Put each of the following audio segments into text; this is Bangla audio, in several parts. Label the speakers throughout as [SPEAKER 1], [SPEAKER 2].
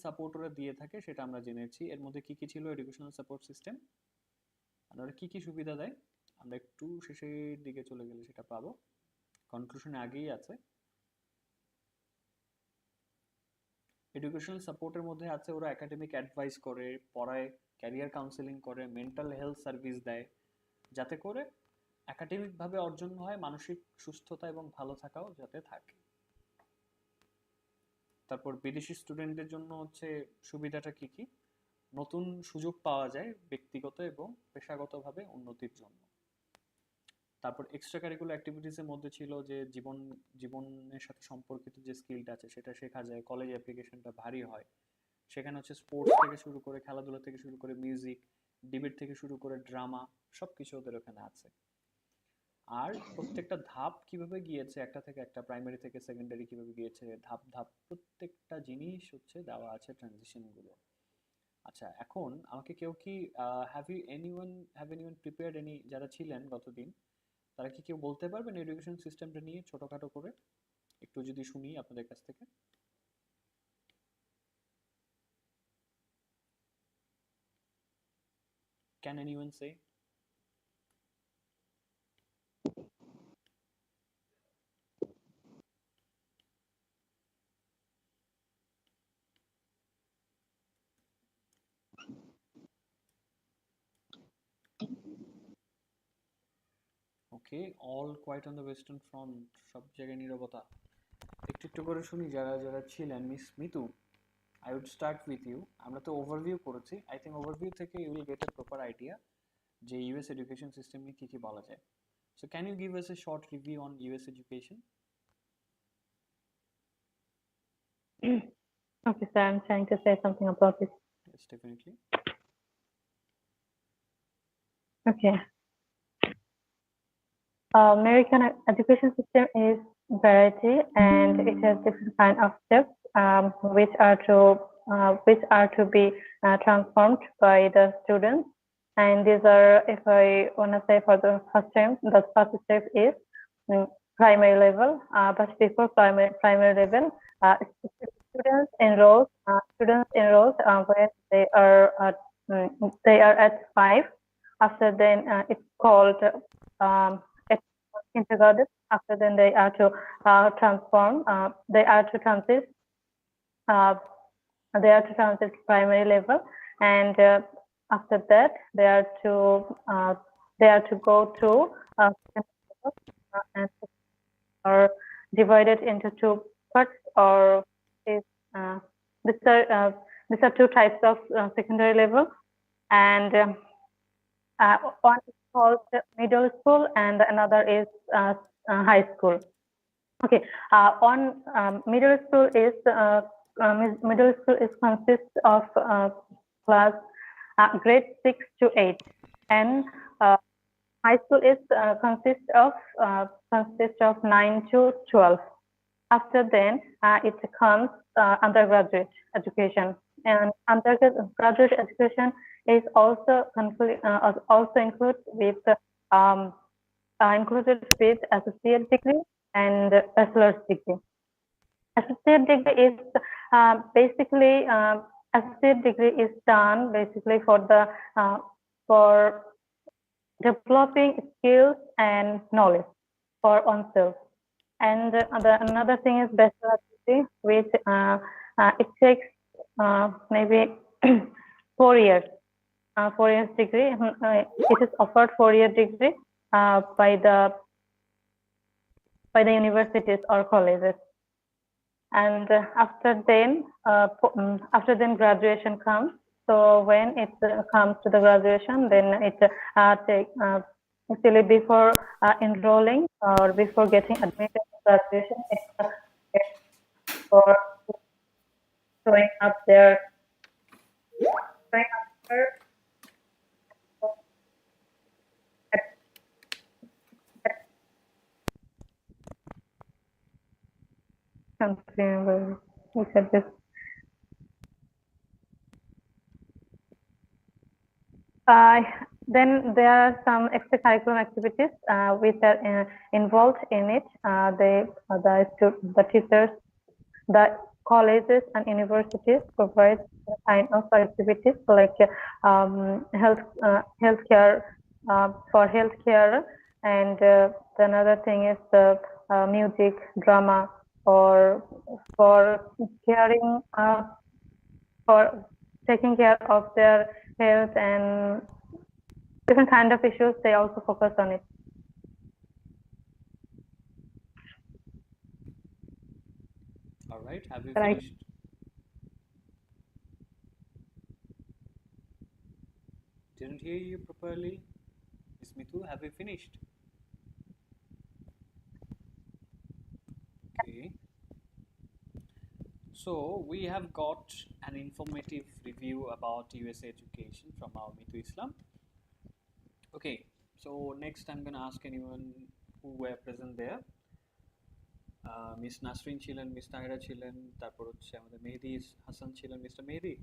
[SPEAKER 1] সাপোর্ট ওরা দিয়ে থাকে সেটা আমরা জেনেছি। এর মধ্যে কি কি ছিল এডুকেশনাল সাপোর্ট সিস্টেম, আর ওরা কি কি সুবিধা দেয় আমরা একটু শেষের দিকে চলে গেলে সেটা পাবো, কনক্লুশনে আগেই আছে। এডুকেশনাল সাপোর্টের মধ্যে আছে ওরা একাডেমিক অ্যাডভাইস করে, পড়ায়, ক্যারিয়ার কাউন্সেলিং করে, মেন্টাল হেলথ সার্ভিস দেয়, যাতে করে একাডেমিক ভাবে অর্জন হয়, মানসিক সুস্থতা এবং ভালো থাকাও যাতে থাকে। তারপর বিদেশি স্টুডেন্টদের জন্য হচ্ছে সুবিধাটা কি কি, নতুন সুযোগ পাওয়া যায় ব্যক্তিগত এবং পেশাগতভাবে উন্নতির জন্য। তারপর এক্সট্রা কারিকুলার অ্যাক্টিভিটিসের মধ্যে ছিল যে জীবনের সাথে সম্পর্কিত যে স্কিলটা আছে সেটা শেখা যায়, কলেজ অ্যাপ্লিকেশনটা ভারী হয়, সেখানে হচ্ছে স্পোর্টস থেকে শুরু করে, খেলাধুলা থেকে শুরু করে, মিউজিক, ডিবেট থেকে শুরু করে ড্রামা, সবকিছু ওদের ওখানে আছে। আর প্রত্যেকটা ধাপ কিভাবে গিয়েছে, একটা থেকে একটা, প্রাইমারি থেকে সেকেন্ডারি কিভাবে গিয়েছে, ধাপ ধাপ প্রত্যেকটা জিনিস হচ্ছে দেওয়া আছে ট্রানজিশন গুলো। আচ্ছা, এখন আমাকে কেউ কি হ্যাভ এনিওয়ান প্রিপেয়ার্ড এনি, যারা ছিলেন গতদিন তারা কি কেউ বলতে পারবেন এডুকেশন সিস্টেমটা নিয়ে ছোটখাটো করে একটু যদি শুনি আপনাদের কাছ থেকে? Can anyone say? Okay, all quiet on the western front, সব জায়গায় নীরবতা। একটু একটু করে শুনি যারা যারা ছিলেন। Miss Mitu, I would start with you. আমরা তো ওভারভিউ করেছি, আই থিঙ্ক ওভারভিউ থেকে you will get a proper idea যে ইউএস এডুকেশন সিস্টেম নিয়ে কি কি বলা যায়। So can you give us a short review on US education?
[SPEAKER 2] Okay, sir, I'm trying to say something about it.
[SPEAKER 1] Yes, definitely.
[SPEAKER 2] Okay. American education system is variety and it has different kind of steps which are to be transformed by the students. And these are, if I want to say for the first time, the first step is primary level. But before primary level, students enroll when they are at 5. After then, it's called kindergarten. After then, they are to transform. They are to transit. They are to transit primary level, and after that, they are to go through and are divided into two parts, or is these are two types of secondary level, and one is called middle school and another is high school. Okay, on middle school is consists of class grade 6 to 8, and high school is consists of 9 to 12. After then, it comes undergraduate education, and undergraduate education is also included with associate degree and bachelor's degree. Associate degree is basically associate degree is done basically for developing skills and knowledge for oneself. And another thing is bachelor's degree, which it takes maybe 4 years. 4 years degree. It is offered 4-year degree by the universities or colleges. And after then graduation comes. So when it comes to the graduation, then it actually before enrolling or before getting admitted to graduation, it's for showing up their something. We said this. Then there are some extracurricular activities which are involved in it. The teachers, the colleges and universities provide kind of activities like healthcare for healthcare, and another thing is the music, drama, or for caring for taking care of their health and different kind of issues. They also focus on it.
[SPEAKER 1] All right, have you
[SPEAKER 2] Right.
[SPEAKER 1] finished? Didn't hear you properly. Miss Mitu, have you finished? Okay. So we have got an informative review about USA education from our Mitu Islam. Okay, so next I'm gonna ask anyone who were present there. Miss Nasrin ছিলেন, মিস তাহিরা ছিলেন, তারপর হচ্ছে আমাদের মেহেদি হাসান ছিলেন। মিস্টার মেহেদি,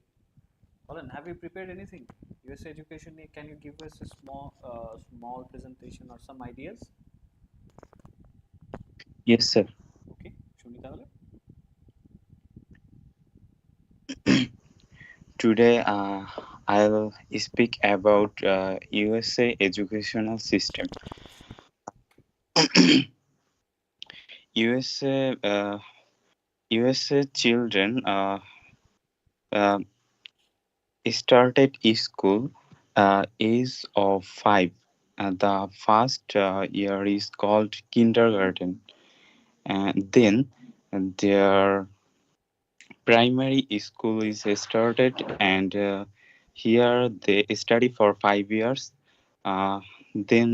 [SPEAKER 1] বলেন, have you prepared anything? USA education, can you give us a small presentation or some ideas?
[SPEAKER 3] Yes, sir.
[SPEAKER 1] Okay, শুনি তাহলে।
[SPEAKER 3] Today, I'll speak about USA educational system. USA children uh, started school age of 5. The first year is called kindergarten, and then their primary school is started, and here they study for 5 years. Then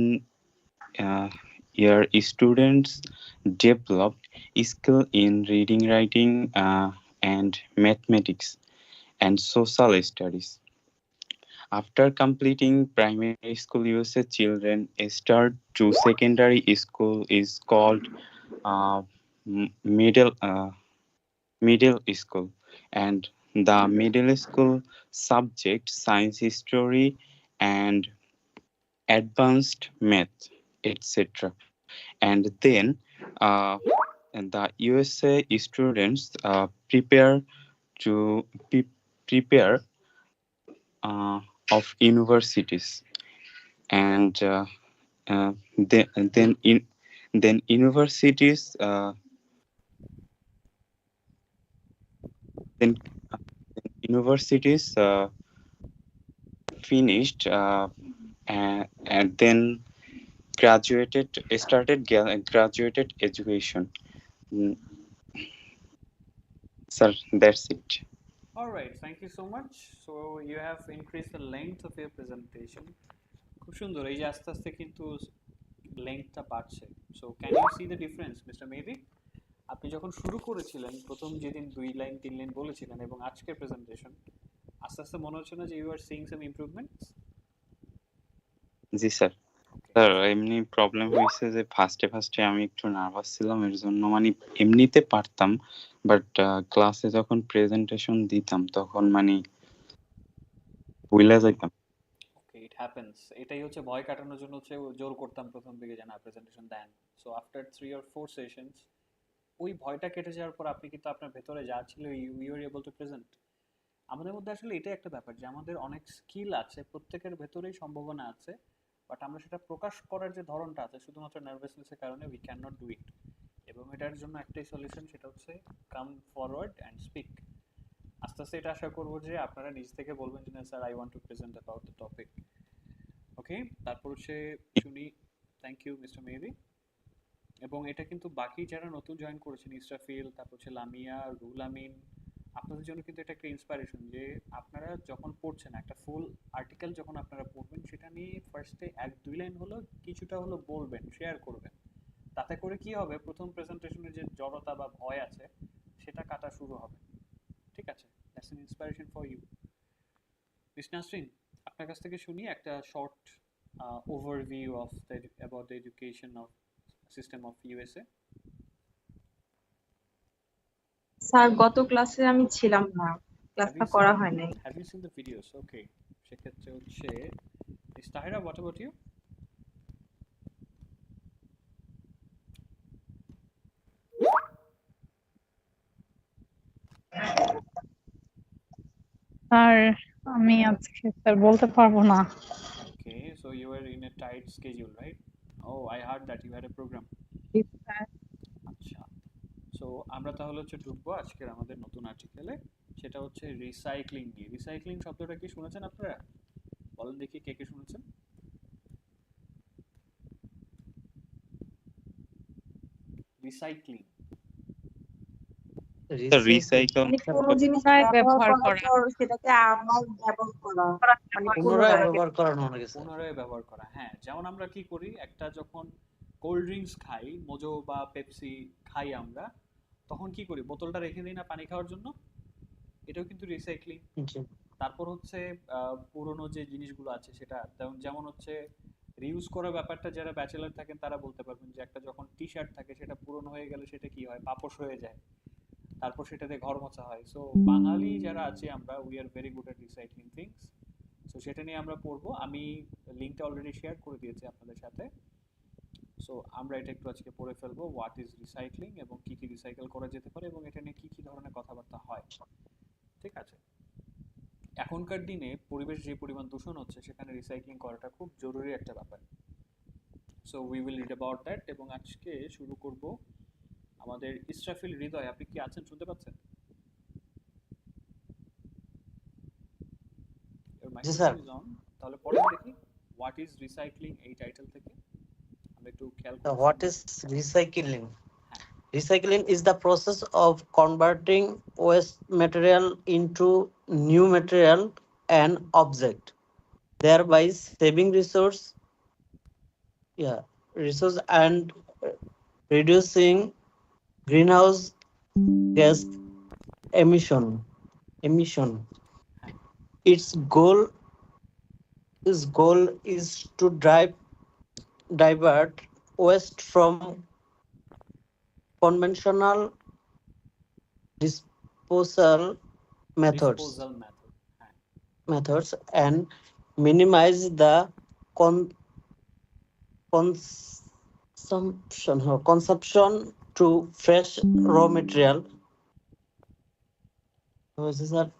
[SPEAKER 3] here students develop skill in reading, writing, and mathematics and social studies. After completing primary school, USA children start to secondary school is called uh, middle school, and the middle school subject science, history, and advanced math, etc. And then uh, and the USA students prepare to prepare uh, of universities, and then universities then universities finished and then graduated education. Mm, Sir, that's it.
[SPEAKER 1] All right, thank you so much. So you have increased the length of your presentation. খুব সুন্দর, এই যে আস্তে আস্তে কিন্তু লেংথটা বাড়ছে। So can you see the difference, mister Mehedi? আপনি যখন শুরু করেছিলেন, প্রথম যেদিন 2 লাইন 3 লাইন বলেছিলেন, এবং আজকের প্রেজেন্টেশন, আস্তে আস্তে মনে হচ্ছে না যে you are seeing some improvements?
[SPEAKER 3] জি স্যার। স্যার, এমনি প্রবলেম হয়েছে যে ফার্স্টে আমি একটু নার্ভাস ছিলাম, এর জন্য মানে এমনিতে পারতাম, বাট ক্লাসে যখন প্রেজেন্টেশন দিতাম তখন মানে ভুলে যাইতাম।
[SPEAKER 1] ওকে, ইট হ্যাপেন্স। এটাই হচ্ছে ভয় কাটানোর জন্য হচ্ছে জোর করতাম প্রথম দিকে যে না, প্রেজেন্টেশন দেন। সো আফটার 3 or 4 সেশনস ওই ভয়টা কেটে যাওয়ার পর আপনি কিন্তু আপনার ভেতরে যা ছিল you are able to present. আমাদের মধ্যে আসলে এটাই একটা ব্যাপার যে আমাদের অনেক স্কিল আছে, প্রত্যেকের ভেতরেই সম্ভাবনা আছে, বাট আমরা সেটা প্রকাশ করার যে ধরনটা আছে শুধুমাত্র নার্ভাসনেসের কারণে we can not do it. এবং এটার জন্য একটাই সলিউশন, সেটা হচ্ছে কাম ফরওয়ার্ড অ্যান্ড স্পিক। আস্তে আস্তে এটা আশা করবো যে আপনারা নিজ থেকে বলবেন যে না sir, I want to present about the topic. Okay, তারপর হচ্ছে শুনি। Thank you mister Mehedi. এবং এটা কিন্তু বাকি যারা নতুন জয়েন করেছেন, ইসরাফিল, তারপর হচ্ছে লামিয়া, রুল আমিন, আপনাদের জন্য কিন্তু এটা একটা ইন্সপাইরেশন যে আপনারা যখন পড়ছেন একটা ফুল আর্টিকেল যখন আপনারা পড়বেন, সেটা নিয়ে ফার্স্টে 1-2 লাইন হলো কিছুটা হলো বলবেন, শেয়ার করবেন। তাতে করে কি হবে, প্রথম প্রেজেন্টেশনের যে জড়তা বা ভয় আছে সেটা কাটা শুরু হবে। ঠিক আছে, that's an inspiration for you. Miss Nasrin, আপনার কাছ থেকে শুনি একটা short overview of the about the education of system of USA.
[SPEAKER 4] Sir, গত ক্লাসে আমি ছিলাম না,
[SPEAKER 1] Have
[SPEAKER 4] ক্লাসটা
[SPEAKER 1] you
[SPEAKER 4] করা
[SPEAKER 1] seen
[SPEAKER 4] হয় নাই।
[SPEAKER 1] have you seen the videos? Okay. সেক্ষেত্রে হচ্ছে Miss Tahira, what about you?
[SPEAKER 5] Sir আমি আজকে স্যার বলতে পারবো না।
[SPEAKER 1] Okay, so you were in a tight schedule, right? Oh, I heard that you had a program. আচ্ছা, সো আমরা তাহলে হচ্ছে ঢুকবো আজকের আমাদের নতুন আর্টিকেলে, সেটা হচ্ছে রিসাইক্লিং নিয়ে। রিসাইক্লিং শব্দটা কি শুনেছেন আপনারা? বলেন দেখি কে কে শুনেছেন। রিসাইক্লিং
[SPEAKER 3] রিসাইকেল
[SPEAKER 4] মানে কোনো জিনিস
[SPEAKER 5] পুনরায়
[SPEAKER 4] ব্যবহার
[SPEAKER 5] ব্যবহার
[SPEAKER 4] করার
[SPEAKER 5] করা।
[SPEAKER 4] পর সেটাকে আবার ব্যবহার করা, মানে
[SPEAKER 6] পুনরায়
[SPEAKER 4] পুনরায়।
[SPEAKER 6] ব্যবহার করানো অনেক স্যার।
[SPEAKER 1] পুনরায় ব্যবহার করা, হ্যাঁ। যেমন আমরা কি করি, একটা যখন কোল্ড ড্রিঙ্কস খাই, মোজো বা পেপসি খাই আমরা, তখন কি করি, বোতলটা রেখে দিই না পানি খাওয়ার জন্য, এটাও কিন্তু রিসাইক্লিং।
[SPEAKER 6] জি
[SPEAKER 1] তারপর হচ্ছে পুরনো যে জিনিসগুলো আছে সেটা, যেমন হচ্ছে রিউজ করার ব্যাপারটা, যারা ব্যাচেলার থাকেন তারা বলতে পারবেন যে একটা যখন টি শার্ট থাকে সেটা পুরনো হয়ে গেলে সেটা কি হয়, পাপোশ হয়ে যায়, তারপর সেটাতে ঘর মোছা হয়। সো বাঙালি যারা আছি আমরা, we are very good at recycling things. So সেটা নিয়ে আমরা পড়বো। আমি লিঙ্কটা অলরেডি শেয়ার করে দিয়েছি আপনাদের সাথে। সো আমরা এটা একটু আজকে পড়ে ফেলবো, হোয়াট ইজ রিসাইক্লিং এবং কি কি রিসাইকেল করা যেতে পারে এবং এটা নিয়ে কি কি ধরনের কথাবার্তা হয়। ঠিক আছে, এখনকার দিনে পরিবেশ যে পরিমাণ দূষণ হচ্ছে, সেখানে রিসাইক্লিং করাটা খুব জরুরি একটা ব্যাপার। So we will read about that. এবং আজকে শুরু করব আমাদের ইসরাফিল হৃদয়। আপনি কি আছেন, শুনতে পাচ্ছেন? Your
[SPEAKER 6] G sir.
[SPEAKER 1] microphone is on. তাহলে পড়েন দেখি, হোয়াট ইজ রিসাইক্লিং, এই টাইটেল থেকে আমরা একটু খেয়াল করি।
[SPEAKER 6] What is recycling?
[SPEAKER 1] হ্যাঁ,
[SPEAKER 6] Recycling is the process of converting waste material into new material and object, thereby saving resource and reducing greenhouse gas emission.
[SPEAKER 1] হ্যাঁ,
[SPEAKER 6] Its goal is to divert waste from conventional disposal
[SPEAKER 1] disposal method. হ্যাঁ,
[SPEAKER 6] methods and minimize the consumption to fresh raw material. These are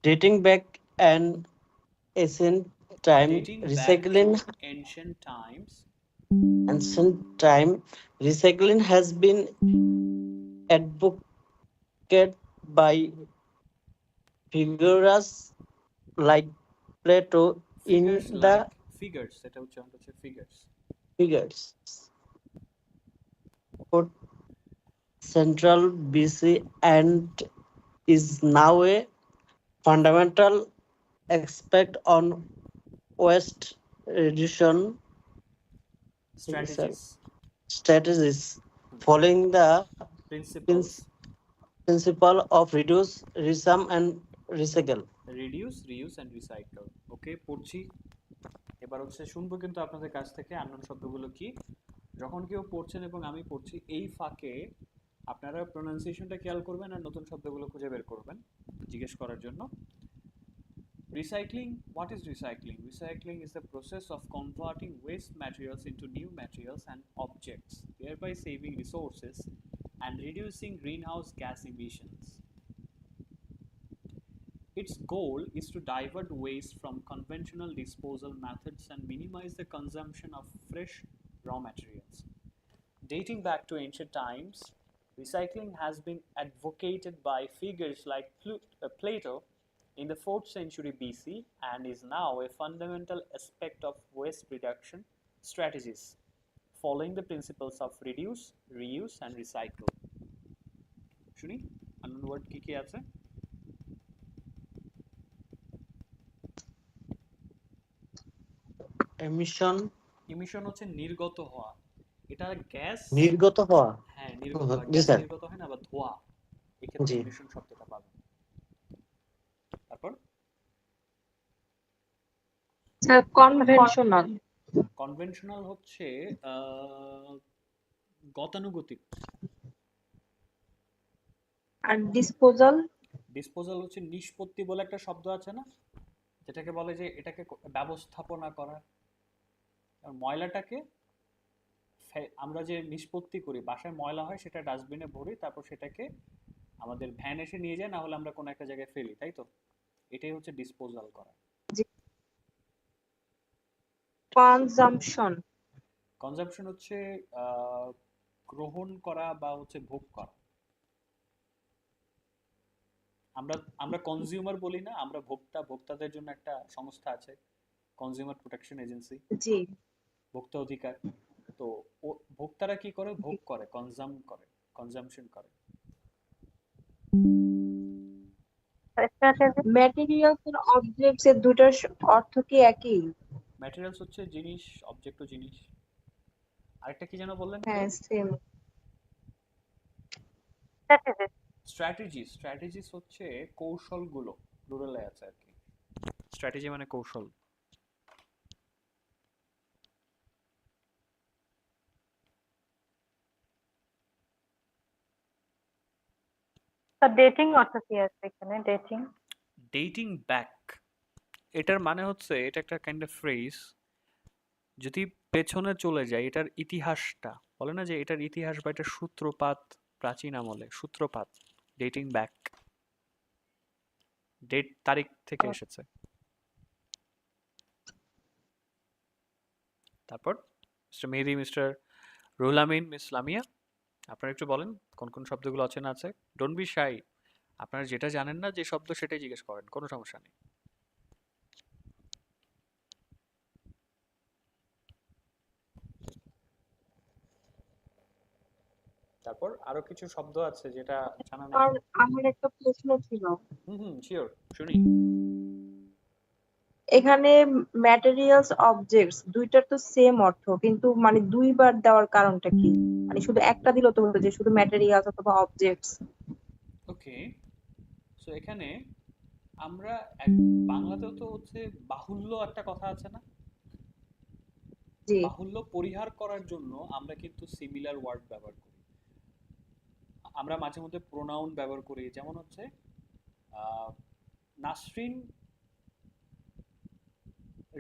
[SPEAKER 6] dating back an ancient time.
[SPEAKER 1] dating back to
[SPEAKER 6] Recycling
[SPEAKER 1] ancient times.
[SPEAKER 6] ancient time recycling has been advocated by figures like Plato in
[SPEAKER 1] Figures
[SPEAKER 6] the
[SPEAKER 1] like figures, এটা উচ্চারণ হচ্ছে figures.
[SPEAKER 6] figures. Central BC and is now a fundamental aspect on waste reduction strategies following the
[SPEAKER 1] Principles.
[SPEAKER 6] principle of reduce, resume and recycle.
[SPEAKER 1] Reduce, reuse and recycle. ওকে, পড়ছি। এবার হচ্ছে শুনবো কিন্তু আপনাদের কাছ থেকে আননোন শব্দগুলো কি। যখন কেউ পড়ছেন এবং আমি পড়ছি, এই ফাঁকে আপনারা প্রোনাউন্সিয়েশনটা খেয়াল করবেন আর নতুন শব্দগুলো খুঁজে বের করবেন জিজ্ঞেস করার জন্য। Recycling, what is recycling? Recycling is the process of converting waste materials into new materials and objects, thereby saving resources and reducing greenhouse gas emissions. Its goal is to divert waste from conventional disposal methods and minimize the consumption of fresh raw materials. Dating back to ancient times, recycling has been advocated by figures like Plato in the 4th century BC and is now a fundamental aspect of waste reduction strategies, following the principles of reduce, reuse and recycle. শুনি unknown word কি কি আছে?
[SPEAKER 6] Emission
[SPEAKER 1] হচ্ছে নির্গত হওয়া। এটা গ্যাস
[SPEAKER 6] নির্গত হওয়া।
[SPEAKER 1] হ্যাঁ, নির্গত হওয়া,
[SPEAKER 6] জি
[SPEAKER 1] গ্যাস
[SPEAKER 6] স্যার।
[SPEAKER 1] নির্গত হয় না, বা ধোঁয়া, এক্ষেত্রে ইমিশন শব্দটা পাবেন। তারপর
[SPEAKER 4] স্যার কনভেনশনাল।
[SPEAKER 1] কনভেনশনাল হচ্ছে গতানুগতিক।
[SPEAKER 4] আর ডিসপোজাল?
[SPEAKER 1] ডিসপোজাল হচ্ছে নিষ্পত্তি বলে একটা শব্দ আছে না, যেটাকে বলে যে এটাকে ব্যবস্থাপনা করা। ময়লাটাকে আমরা যে নিষ্পত্তি করি, বাসায় ময়লা হয় সেটা ডাস্টবিনে ভরি, তারপর সেটাকে আমাদের ভ্যান এসে নিয়ে যায়, না হলে আমরা কোনো একটা জায়গায় ফেলি, তাই তো? এটাই হচ্ছে ডিসপোজাল করা।
[SPEAKER 4] কনজাম্পশন।
[SPEAKER 1] কনজাম্পশন হচ্ছে গ্রহণ করা বা হচ্ছে ভোগ করা। আমরা আমরা কনজিউমার বলি না, আমরা ভোক্তা। ভোক্তাদের জন্য একটা সংস্থা আছে, কনজিউমার প্রোটেকশন এজেন্সি,
[SPEAKER 4] জি
[SPEAKER 1] ভোক্তা অধিকার। তো ভোক্তারা কি করে?
[SPEAKER 4] জি।
[SPEAKER 1] ভোগ করে, কনজাম করে, কনজাম্পশন করে।
[SPEAKER 2] Strategy.
[SPEAKER 4] ম্যাটেরিয়ালস আর অবজেক্টস এর দুইটার অর্থ কি একই?
[SPEAKER 1] ম্যাটেরিয়ালস হচ্ছে জিনিস, অবজেক্ট ও জিনিস। আরেকটা কি যেন বললেন?
[SPEAKER 4] হ্যাঁ সেম।
[SPEAKER 2] Strategy.
[SPEAKER 1] স্ট্র্যাটেজিস হচ্ছে কৌশলগুলো, প্লুরালে আছে আর কি। স্ট্র্যাটেজি মানে কৌশল।
[SPEAKER 2] তো ডেটিং অর্থ কি আছে এখানে? ডেটিং
[SPEAKER 1] ডেটিং ব্যাক, এটার মানে হচ্ছে এটা একটা কাইন্ড অফ ফ্রেজ। যদি পেছনে চলে যায়, এটার ইতিহাসটা বলে না যে এটার ইতিহাস বা এটার সূত্রপাত প্রাচীন আমলে, সূত্রপাত ডেটিং ব্যাক, ডেট তারিখ থেকে এসেছে। তারপর মিস্টার মেহেদি, মিস্টার রুহুল আমিন, মিস লামিয়া, আপনারা একটু বলেন কোন কোন শব্দগুলো অচেনা আছে। ডোন্ট বি শাই, আপনারা যেটা জানেন না যে শব্দ সেটাই জিজ্ঞেস করেন, কোনো সমস্যা নেই। তারপর আরো কিছু শব্দ আছে যেটা জানা নেই।
[SPEAKER 4] আর আমার একটা প্রশ্ন ছিল,
[SPEAKER 1] শিওর, শুনি।
[SPEAKER 4] এখানে ম্যাটেরিয়ালস অবজেক্টস দুইটার তো সেম অর্থ, কিন্তু মানে দুইবার দেওয়ার কারণটা কি? মানে শুধু একটা দিলেও তো হতো, যে শুধু ম্যাটেরিয়ালস অথবা অবজেক্টস।
[SPEAKER 1] ওকে, সো এখানে আমরা বাংলাতেও তো হচ্ছে বাহুল্য একটা কথা আছে না?
[SPEAKER 4] জি
[SPEAKER 1] বাহুল্য পরিহার করার জন্য আমরা কিন্তু সিমিলার ওয়ার্ড ব্যবহার করি। আমরা মাঝে মধ্যে প্রোনাউন ব্যবহার করি, যেমন হচ্ছে নাসরিন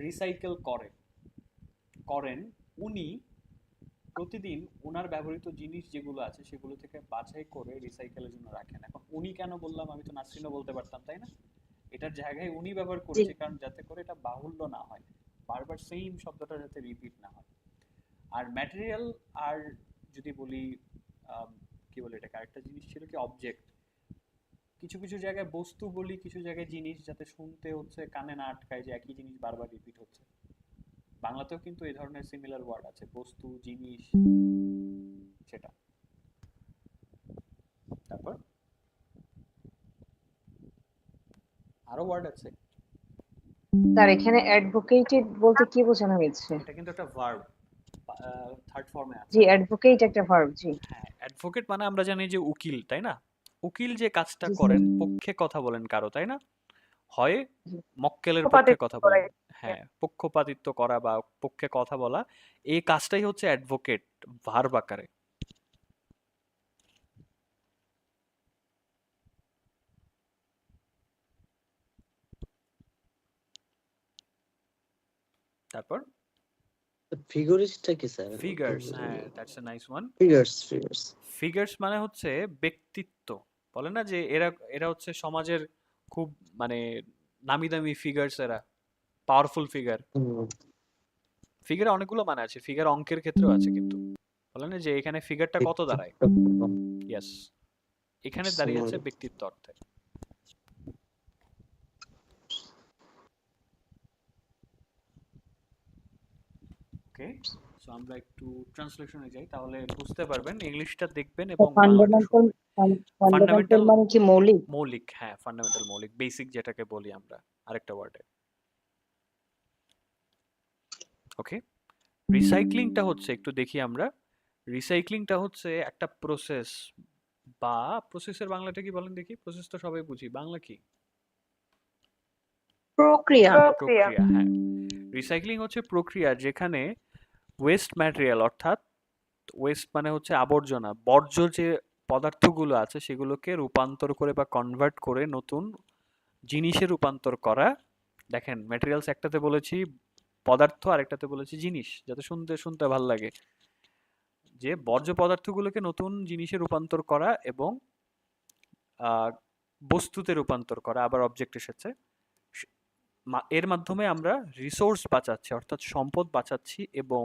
[SPEAKER 1] রিসাইকেল করেন উনি প্রতিদিন ওনার ব্যবহৃত জিনিস যেগুলো আছে সেগুলো থেকে বাছাই করে রিসাইকেলের জন্য রাখেন। এখন উনি কেন বললাম? আমি তো নাসরিনও বলতে পারতাম, তাই না? এটার জায়গায় উনি ব্যবহার
[SPEAKER 4] জি।
[SPEAKER 1] করেছে কারণ যাতে করে এটা বাহুল্য না হয়, বারবার সেম শব্দটা যাতে রিপিট না হয়। আর ম্যাটেরিয়াল, আর যদি বলি কি বলে এটাকে, আরেকটা জিনিস ছিল কি, অবজেক্ট। কিছু কিছু জায়গায় বস্তু বলি, কিছু জায়গায় জিনিস, যাতে শুনতে হচ্ছে কানে না আটকায় যে একই জিনিস বারবার রিপিট হচ্ছে। বাংলাতেও কিন্তু এই ধরনের সিমিলার ওয়ার্ড আছে, বস্তু, জিনিস, সেটা। তারপর আরো ওয়ার্ড আছে।
[SPEAKER 7] স্যার এখানে অ্যাডভোকেটেড বলতে কি বোঝানো হয়েছে?
[SPEAKER 1] এটা কিন্তু একটা ভার্ব, থার্ড ফর্মে আছে।
[SPEAKER 7] জি, অ্যাডভোকেট একটা ভার্ব। জি
[SPEAKER 1] হ্যাঁ, অ্যাডভোকেট মানে আমরা জানি যে উকিল, তাই না? উকিল যে কাজটা
[SPEAKER 7] জি
[SPEAKER 1] করেন,
[SPEAKER 7] স্যার।
[SPEAKER 1] পক্ষে কথা বলেন কারো, তাই না? হয়
[SPEAKER 7] জি
[SPEAKER 1] মক্কেলের পক্ষে
[SPEAKER 2] পক্ষপাতিত্ব
[SPEAKER 1] কথা
[SPEAKER 2] করে।
[SPEAKER 1] বলেন, হ্যাঁ, পক্ষপাতিত্ব করা বা পক্ষে কথা বলা, এই কাজটাই হচ্ছে অ্যাডভোকেট, ভার্ব আকারে। তারপর
[SPEAKER 6] ফিগারিস্টটা কি স্যার?
[SPEAKER 1] ফিগার্স, হ্যাঁ, that's a nice one.
[SPEAKER 6] Figures
[SPEAKER 1] figures মানে হচ্ছে ব্যক্তিত্ব। বলে না যে এরা এরা হচ্ছে সমাজের খুব মানে নামি দামি ফিগার্স, এরা পাওয়ারফুল ফিগার। ফিগারে অনেকগুলো মানে আছে, ফিগার অঙ্কের ক্ষেত্রেও আছে কিন্তু। বলে না যে এখানে ফিগারটা কত দাঁড়ায়। ইয়েস, এখানে দাঁড়িয়েছে ব্যক্তিত্ব অর্থে। ওকে, সো আমরা একটু ট্রান্সলেশনে যাই, তাহলে বুঝতে পারবেন, ইংলিশটা দেখবেন এবং বাংলাটা
[SPEAKER 7] ফান্ডামেন্টাল,
[SPEAKER 1] শুনবেন।
[SPEAKER 7] ফান্ডামেন্টাল
[SPEAKER 1] ফান্ডামেন্টাল
[SPEAKER 7] মানে কি? মৌলিক।
[SPEAKER 1] মৌলিক, হ্যাঁ, ফান্ডামেন্টাল মৌলিক, বেসিক যেটাকে বলি আমরা আরেকটা ওয়ার্ডে। ওকে, রিসাইক্লিংটা হচ্ছে, একটু দেখি আমরা, রিসাইক্লিংটা হচ্ছে একটা প্রসেস, বা প্রসেসের বাংলাটা কি বলেন দেখি? প্রসেস তো সবাই বুঝি, বাংলা কি?
[SPEAKER 4] প্রক্রিয়া।
[SPEAKER 2] প্রক্রিয়া।
[SPEAKER 1] প্রক্রিয়া, হ্যাঁ। রিসাইক্লিং হচ্ছে প্রক্রিয়া যেখানে ওয়েস্ট ম্যাটেরিয়াল, অর্থাৎ ওয়েস্ট মানে হচ্ছে আবর্জনা, বর্জ্য যে পদার্থগুলো আছে সেগুলোকে রূপান্তর করে বা কনভার্ট করে নতুন জিনিসে রূপান্তর করা। দেখেন, ম্যাটেরিয়ালস একটাতে বলেছি পদার্থ, আর একটাতে বলেছি জিনিস, যাতে শুনতে শুনতে ভালো লাগে। যে বর্জ্য পদার্থগুলোকে নতুন জিনিসে রূপান্তর করা এবং আহ, বস্তুতে রূপান্তর করা, আবার অবজেক্ট এসেছে। এর মাধ্যমে আমরা রিসোর্স বাঁচাচ্ছি, অর্থাৎ সম্পদ বাঁচাচ্ছি এবং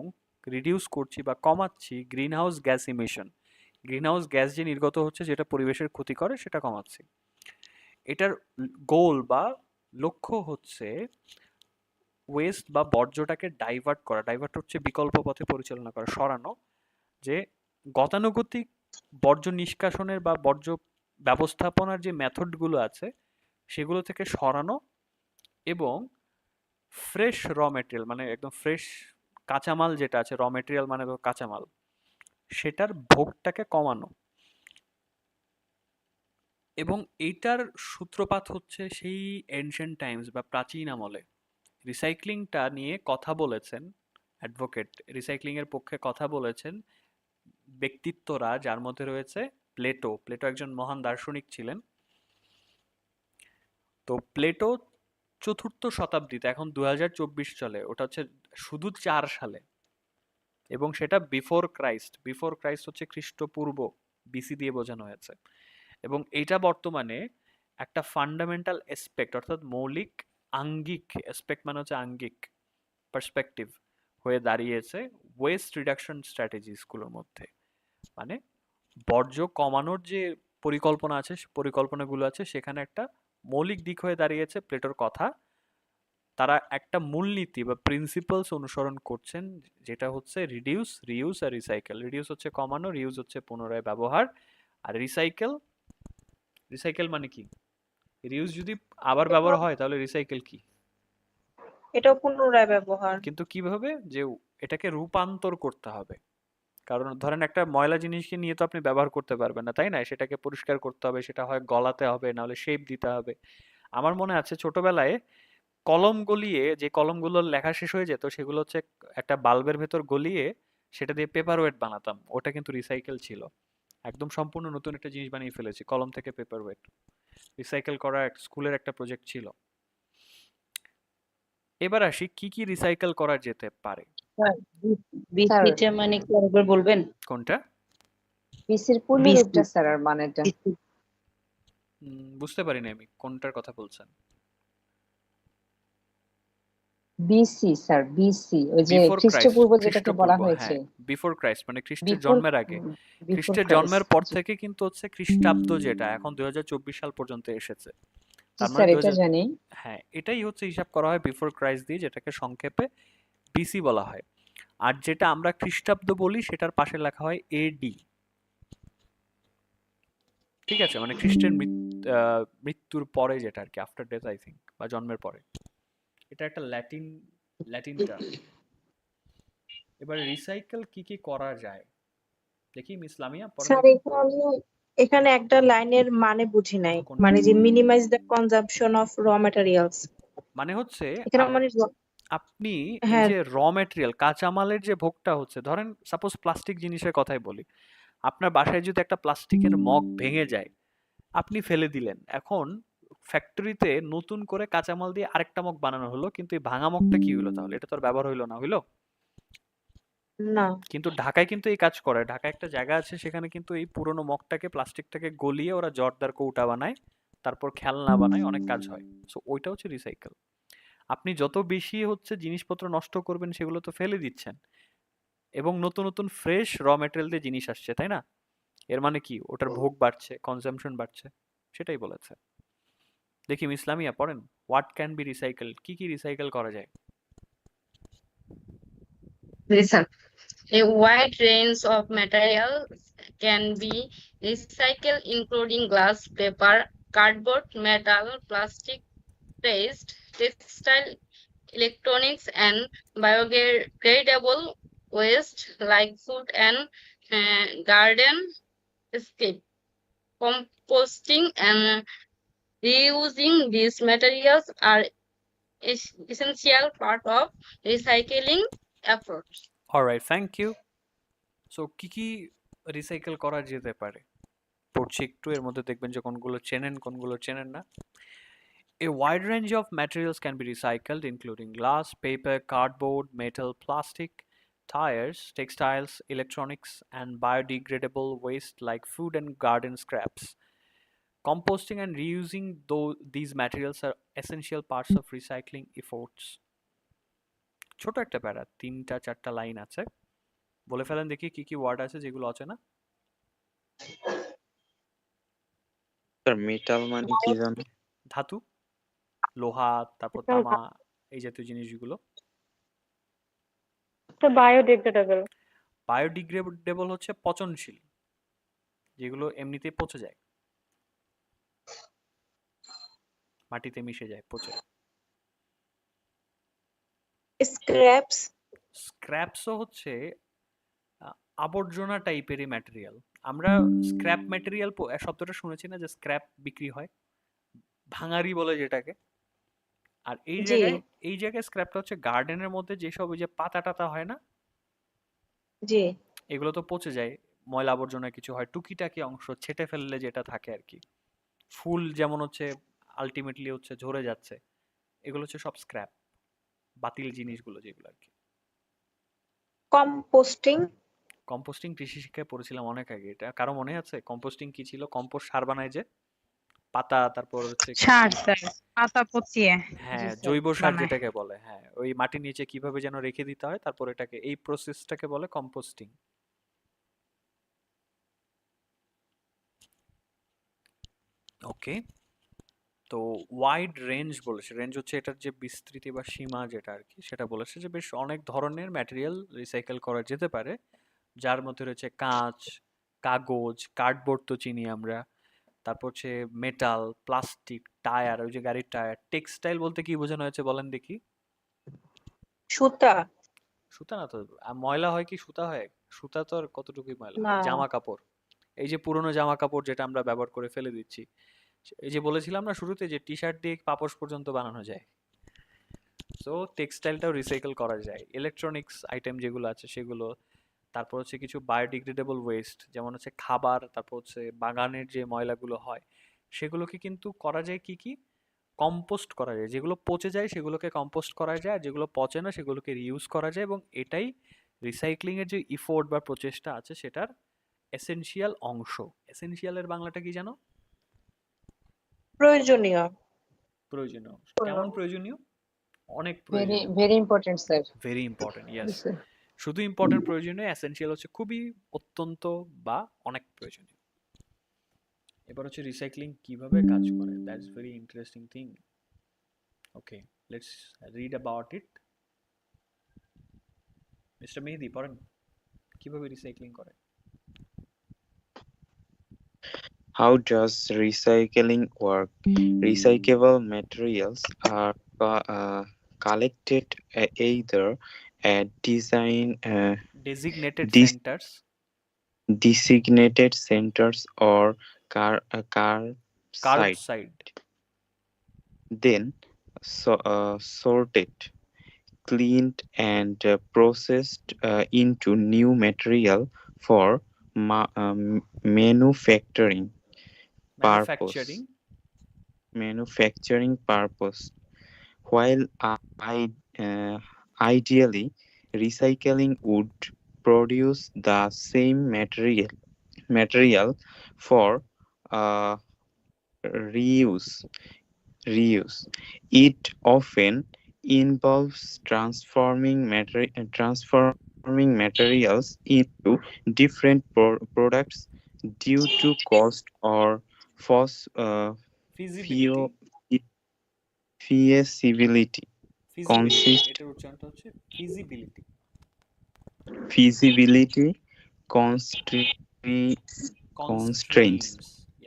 [SPEAKER 1] রিডিউস করছি বা কমাচ্ছি green house gas emission. Green house gas যে নির্গত হচ্ছে, যেটা পরিবেশের ক্ষতি করে, সেটা কমাচ্ছি। এটার গোল বা লক্ষ্য হচ্ছে ওয়েস্ট বা বর্জ্যটাকে ডাইভার্ট করা। ডাইভার্ট হচ্ছে বিকল্প পথে পরিচালনা করা, সরানো। যে গতানুগতিক বর্জ্য নিষ্কাশনের বা বর্জ্য ব্যবস্থাপনার যে মেথডগুলো আছে সেগুলো থেকে সরানো এবং ফ্রেশ র মেটেরিয়াল, মানে একদম ফ্রেশ কাঁচামাল যেটা আছে, র মেটেরিয়াল মানে তো কাঁচামাল, সেটার ভোগটাকে কমানো। এবং এইটার সূত্রপাত হচ্ছে সেই এনশিয়েন্ট টাইমস বা প্রাচীন আমলে। রিসাইক্লিংটা নিয়ে কথা বলেছেন অ্যাডভোকেট, রিসাইক্লিং এর পক্ষে কথা বলেছেন ব্যক্তিত্বরা, যার মধ্যে রয়েছে প্লেটো। প্লেটো একজন মহান দার্শনিক ছিলেন। তো প্লেটো 4th শতাব্দীতে, এখন 2024 চলে, ওটা হচ্ছে শুধু 4 সালে, এবং সেটা বিফোর ক্রাইস্ট। বিফোর ক্রাইস্ট হচ্ছে খ্রিস্টপূর্ব, বিসি দিয়ে বোঝানো হয়েছে। এবং এটা বর্তমানে একটা ফান্ডামেন্টাল এসপেক্ট, অর্থাৎ মৌলিক আঙ্গিক, এসপেক্ট মানে হচ্ছে আঙ্গিক, পার্সপেক্টিভ হয়ে দাঁড়িয়েছে ওয়েস্ট রিডাকশন স্ট্র্যাটেজিসগুলোর মধ্যে। মানে বর্জ্য কমানোর যে পরিকল্পনা আছে, পরিকল্পনাগুলো আছে, সেখানে একটা মৌলিক দিক হয়ে দাঁড়িয়েছে প্লেটোর কথা। তারা একটা মূলনীতি বা প্রিন্সিপালস অনুসরণ করছেন, যেটা হচ্ছে রিডিউস, রিউজ আর রিসাইকেল। রিডিউস হচ্ছে কমানো, রিউজ হচ্ছে পুনরায় ব্যবহার, আর রিসাইকেল, রিসাইকেল মানে কি? রিউজ যদি আবার ব্যবহার হয় তাহলে রিসাইকেল কি?
[SPEAKER 4] এটাও পুনরায় ব্যবহার।
[SPEAKER 1] কিন্তু কিভাবে? যে এটাকে রূপান্তর করতে হবে। কারণ ধরেন একটা ময়লা জিনিসকে নিয়ে তো আপনি ব্যবহার করতে পারবেন না, তাই না? সেটাকে পরিষ্কার করতে হবে, সেটা হয় গলাতে হবে, নাহলে শেপ দিতে হবে। আমার মনে আছে ছোটবেলায় কলম গলিয়ে, যে কলমগুলোর লেখা শেষ হয়ে যেত, সেগুলো হচ্ছে একটা বাল্বের ভেতর গলিয়ে সেটা দিয়ে পেপার ওয়েট বানাতাম। ওটা কিন্তু রিসাইকেল ছিল। একদম সম্পূর্ণ নতুন একটা জিনিস বানিয়ে ফেলেছি, কলম থেকে পেপার ওয়েট। রিসাইকেল করা স্কুলের একটা প্রজেক্ট ছিল। এবার আসি কি কি রিসাইকেল করা যেতে পারে।
[SPEAKER 7] স্যার
[SPEAKER 8] স্যার
[SPEAKER 7] বিসিটা মানে কি আরেকবার বলবেন?
[SPEAKER 1] কোনটা?
[SPEAKER 7] বিসির পূর্ণ
[SPEAKER 8] বিসি
[SPEAKER 7] রূপটা স্যার আর মানেটা।
[SPEAKER 1] বুঝতে পারিনি আমি কোনটার কথা বলছেন।
[SPEAKER 7] বিসি স্যার, বিসি ওই যে
[SPEAKER 1] বিফোর ক্রাইস্ট,
[SPEAKER 7] খ্রিস্টপূর্ব যেটাকে বলা
[SPEAKER 1] খ্রিস্টপূর্ব,
[SPEAKER 7] হয়েছে।
[SPEAKER 1] হ্যাঁ, বিফোর ক্রাইস্ট মানে খ্রিস্টের
[SPEAKER 7] বিফোর
[SPEAKER 1] জন্মের আগে।
[SPEAKER 7] বিফোর
[SPEAKER 1] খ্রিস্টের
[SPEAKER 7] ক্রাইস্ট।
[SPEAKER 1] জন্মের পর থেকে কিন্তু হচ্ছে খ্রিস্টাব্দ, যেটা এখন 2024 সাল পর্যন্ত এসেছে।
[SPEAKER 7] জি
[SPEAKER 1] তার মানে
[SPEAKER 7] স্যার, এটা জানি।
[SPEAKER 1] হ্যাঁ, এটাই হচ্ছে হিসাব করা হয় বিফোর ক্রাইস্ট দিয়ে, যেটাকে সংক্ষেপে বিসি বলা হয়। আর যেটা আমরা খ্রিস্টাব্দ বলি, সেটার পাশে লেখা হয় এডি। ঠিক আছে, মানে খ্রিস্টের মৃত্যুর পরে, যেটা আর কি, আফটার ডেথ আই থিঙ্ক, বা জন্মের পরে। এটা একটা ল্যাটিন ল্যাটিন টার্ম। এবার রিসাইকেল কি কি করা যায় দেখি, মিস লামিয়া পড়েন
[SPEAKER 4] স্যার
[SPEAKER 1] দেখি।
[SPEAKER 4] এখানে একটা লাইনের মানে বুঝি নাই,
[SPEAKER 1] কোনটা?
[SPEAKER 4] মানে যে minimize the consumption of raw materials.
[SPEAKER 1] মানে হচ্ছে
[SPEAKER 4] এখানে মানে
[SPEAKER 1] আপনি এই
[SPEAKER 4] হ্যাঁ,
[SPEAKER 1] যে র ম্যাটেরিয়াল, কাঁচামালের যে ভোগটা হচ্ছে, ধরেন সাপোজ প্লাস্টিক জিনিসের কথাই বলি। আপনার বাসায় যদি একটা প্লাস্টিকের মগ ভেঙে যায়, আপনি ফেলে দিলেন। এখন ফ্যাক্টরিতে নতুন করে কাঁচামাল দিয়ে আরেকটা মগ বানানো হলো, কিন্তু এই ভাঙা মগটা কি হলো তাহলে? এটা তো আর ব্যবহার হইলো না, হইলো?
[SPEAKER 4] না।
[SPEAKER 1] কিন্তু ঢাকায় কিন্তু এই কাজ করে। ঢাকায় একটা জায়গা আছে, সেখানে কিন্তু এই পুরোনো মগটাকে, প্লাস্টিকটাকে গলিয়ে ওরা জর্দার কৌটা বানায়, তারপর খেলনা বানায়, অনেক কাজ হয়। সো ওইটা হচ্ছে রিসাইকেল। আপনি যত বেশি হচ্ছে জিনিসপত্র নষ্ট করবেন, সেগুলো তো ফেলে দিচ্ছেন, এবং নতুন নতুন ফ্রেশ র মেটেরিয়াল দিয়ে জিনিস আসছে, তাই না? এর মানে কি? ওটার ভোগ বাড়ছে, কনজাম্পশন বাড়ছে, সেটাই বলেছে। দেখি মিস লামিয়া পড়েন, হোয়াট ক্যান বি রিসাইকেল, কি কি রিসাইকেল করা যায়?
[SPEAKER 8] Listen, a wide range of materials can be recycled, including glass, paper, cardboard, metal, plastic, waste, textile, electronics, and biodegradable waste like food and garden escape. Composting and reusing these materials are essential part of recycling efforts.
[SPEAKER 1] Alright, thank you. So কি কি রিসাইকেল করা যেতে পারে পড়ছি একটু, এর মধ্যে দেখবেন যে কোনগুলো চেনেন, কোনগুলো চেনেন না। A wide range of materials can be recycled, including glass, paper, cardboard, metal, plastic, tires, textiles, electronics, and biodegradable waste like food and garden scraps. Composting and reusing these materials are essential parts of recycling efforts. ছোট একটা প্যারা, 3-4টা লাইন আছে, বলে ফেলেন দেখি কি কি ওয়ার্ড আছে যেগুলো অচেনা।
[SPEAKER 3] স্যার মেটাল মানে কি জানো?
[SPEAKER 1] ধাতু, লোহা, তারপর তামা, এই জাতীয় জিনিসগুলো।
[SPEAKER 2] তো বায়োডিগ্রেডেবল।
[SPEAKER 1] বায়োডিগ্রেডেবল হচ্ছে পচনশীল, যেগুলো এমনিতেই পচে যায়, মাটিতে মিশে যায়, পচে।
[SPEAKER 4] স্ক্র্যাপস।
[SPEAKER 1] স্ক্র্যাপসও হচ্ছে আবর্জনা টাইপেরই ম্যাটেরিয়াল। আমরা স্ক্র্যাপ ম্যাটেরিয়াল শব্দটা শুনেছি না, যে স্ক্র্যাপ বিক্রি হয়, ভাঙারি বলে যেটাকে। আর এই জায়গায় স্ক্র্যাপটা হচ্ছে গার্ডেনের মধ্যে যেসব ওই যে পাতা টাতা হয় না,
[SPEAKER 4] জি,
[SPEAKER 1] এগুলো তো পচে যায়, ময়লা আবর্জনা কিছু হয়, টুকিটাকি অংশ ছেটে ফেললে যেটা থাকে আর কি, ফুল যেমন হচ্ছে আলটিমেটলি হচ্ছে ঝরে যাচ্ছে, এগুলো হচ্ছে সব স্ক্র্যাপ, বাতিল জিনিসগুলো যেগুলো আর কি।
[SPEAKER 4] কম্পোস্টিং।
[SPEAKER 1] কম্পোস্টিং কৃষি শিক্ষায় পড়েছিলাম অনেক আগে, এটা কারো মনে আছে? কম্পোস্টিং কি ছিল? কম্পোস্ট সার বানায় যে, পাতা, তারপর হচ্ছে
[SPEAKER 5] সার স্যার, পাতা পচিয়ে।
[SPEAKER 1] হ্যাঁ,
[SPEAKER 5] জি স্যার,
[SPEAKER 1] জৈব সার
[SPEAKER 5] বানায়।
[SPEAKER 1] যেটাকে বলে, হ্যাঁ, ওই মাটির নিচে কিভাবে যেন রেখে দিতে হয়, তারপর এটাকে, এই প্রসেসটাকে বলে কম্পোস্টিং। ওকে, তো ওয়াইড রেঞ্জ বলেছে, রেঞ্জ হচ্ছে এটার যে বিস্তৃতি বা সীমা যেটা আর কি, সেটা বলেছে যে বেশ অনেক ধরনের ম্যাটেরিয়াল রিসাইকেল করা যেতে পারে, যার মধ্যে রয়েছে কাঁচ, কাগজ, কার্ডবোর্ড তো চিনি আমরা, তারপর হচ্ছে মেটাল, প্লাস্টিক, টায়ার, ওই যে গাড়ির টায়ার। টেক্সটাইল বলতে কি বোঝানো হয়েছে বলেন দেখি?
[SPEAKER 4] সুতা।
[SPEAKER 1] সুতা না তো, ময়লা হয় কি সুতা হয়? সুতা তো আর কতটুকুই ময়লা
[SPEAKER 4] না।
[SPEAKER 1] হয়। জামা কাপড়, এই যে পুরনো জামা কাপড় যেটা আমরা ব্যবহার করে ফেলে দিচ্ছি, এই যে বলেছিলাম না শুরুতে যে টি শার্ট দিয়ে পাপোশ পর্যন্ত বানানো যায়, সো টেক্সটাইলটাও রিসাইকেল করা যায়। ইলেকট্রনিক্স আইটেম যেগুলো আছে সেগুলো, তারপর হচ্ছে কিছু বায়োডিগ্রেডেবল ওয়েস্ট, যেমন হচ্ছে খাবার, তারপর হচ্ছে বাগানের যে ময়লাগুলো হয় সেগুলোকে কিন্তু করা যায় কি কি, কম্পোস্ট করা যায়। যেগুলো পচে যায় সেগুলোকে কম্পোস্ট করা যায়, আর যেগুলো পচে না সেগুলোকে রিউজ করা যায়, এবং এটাই রিসাইক্লিং এর যে ইফোর্ট বা প্রচেষ্টা আছে সেটার এসেনশিয়াল অংশ। এসেনশিয়ালের বাংলাটা কি জানো?
[SPEAKER 4] প্রয়োজনীয়।
[SPEAKER 1] প্রয়োজনীয়। কেমন প্রয়োজনীয়? অনেক
[SPEAKER 7] ভেরি
[SPEAKER 1] প্রয়োজনীয়,
[SPEAKER 7] very important sir.
[SPEAKER 1] Very important, yes.
[SPEAKER 7] Sir,
[SPEAKER 1] শুধু ইম্পর্টেন্ট প্রয়োজনীয়, এসেনশিয়াল হচ্ছে খুবই, অত্যন্ত বা অনেক প্রয়োজনীয়। এবার হচ্ছে রিসাইক্লিং কিভাবে কাজ করে, that's very interesting thing. Okay, let's read about it. Mister Mehedi পড়েন, কিভাবে রিসাইক্লিং করে?
[SPEAKER 3] How does recycling work? Recyclable materials are collected either at
[SPEAKER 1] Designated
[SPEAKER 3] dis-
[SPEAKER 1] centers,
[SPEAKER 3] designated centers or curbside,
[SPEAKER 1] curbside,
[SPEAKER 3] then sorted, cleaned, and processed into new material for manufacturing purpose. Manufacturing purpose. While uh, ideally, recycling would produce the same material for uh, reuse. It often involves transforming materials into different products due to cost or
[SPEAKER 1] feasibility,
[SPEAKER 3] feasibility
[SPEAKER 1] এটার উচ্চারণটা হচ্ছে feasibility,
[SPEAKER 3] feasibility constraints.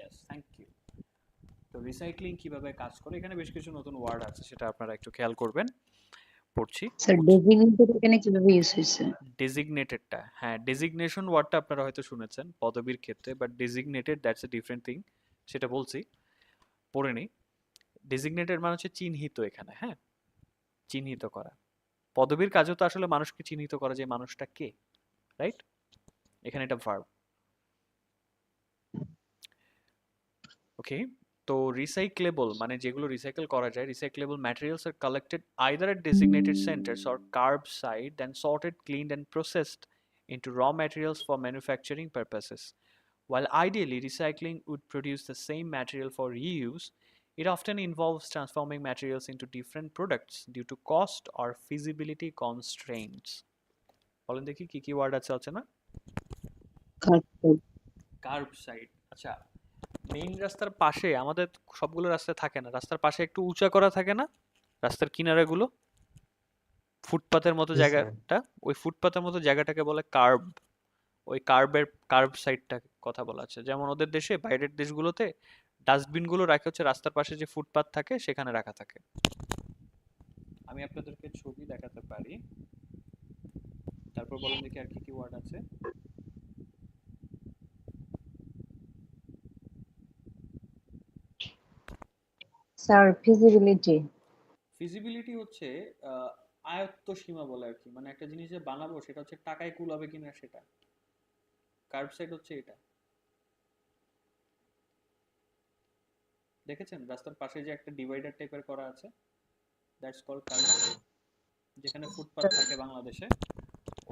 [SPEAKER 1] Yes, thank you. তো রিসাইক্লিং কিভাবে কাজ করে, এখানে বেশ কিছু নতুন ওয়ার্ড আছে, সেটা আপনারা একটু খেয়াল করবেন। পড়ছি।
[SPEAKER 7] স্যার ডেজিগনেটেড এখানে কিভাবে ইউজ হয়েছে?
[SPEAKER 1] ডেজিগনেটেডটা, হ্যাঁ, ডেজিগনেশন ওয়ার্ডটা আপনারা হয়তো শুনেছেন পদবীর ক্ষেত্রে, but designated that's a different thing, সেটা বলছি, পড়ে নেই। ডেজিগনেটেড মানে হচ্ছে চিহ্নিত, এখানে, হ্যাঁ, চিহ্নিত করা। পদবীর কাজও তো আসলে মানুষকে চিহ্নিত করা, যে মানুষটা কে, রাইট? এখানে এটা ভার্ব। ওকে, তো রিসাইক্লেবল মানে যেগুলো রিসাইকেল করা যায়, রিসাইক্লেবল ম্যাটেরিয়ালস আর collected either at designated centers or curbside, then sorted, cleaned and processed into raw materials for manufacturing purposes. While ideally recycling would produce the same material for reuse, it often involves transforming materials into different products due to cost or feasibility constraints. বলেন দেখি কি কি ওয়ার্ড আছে না? Carb side. আচ্ছা, মেইন রাস্তার পাশে আমাদের সবগুলো রাস্তায় থাকে না, রাস্তার পাশে একটু উঁচা করা থাকে না, রাস্তার কিনারাগুলো ফুটপাতের মতো
[SPEAKER 6] জি স্যার।
[SPEAKER 1] জায়গাটা, ওই ফুটপাতের মতো জায়গাটাকে বলে কার্ব। ওই কার্ব সাইডটা কথা বলা আছে। যেমন ওদের দেশে, বাইরের দেশগুলোতে ডাস্টবিনগুলো রাখা হচ্ছে রাস্তার পাশে যে ফুটপাত থাকে সেখানে রাখা থাকে। আমি আপনাদেরকে ছবি দেখাতে পারি। তারপর বলেন দেখি আর কি কি ওয়ার্ড আছে।
[SPEAKER 7] Sir feasibility.
[SPEAKER 1] ফিজিবিলিটি হচ্ছে আয়ত্ত সীমা বলে আর কি, মানে একটা জিনিস যে বানাবো সেটা হচ্ছে টাকায় কুলাবে কিনা সেটা। কার্ব সাইড হচ্ছে এটা। দেখেছেন রাস্তার পাশে যে একটা ডিভাইডার টাইপের করা আছে, দ্যাটস কল্ড কার্ব সাইড। যেখানে ফুটপাত থাকে বাংলাদেশে,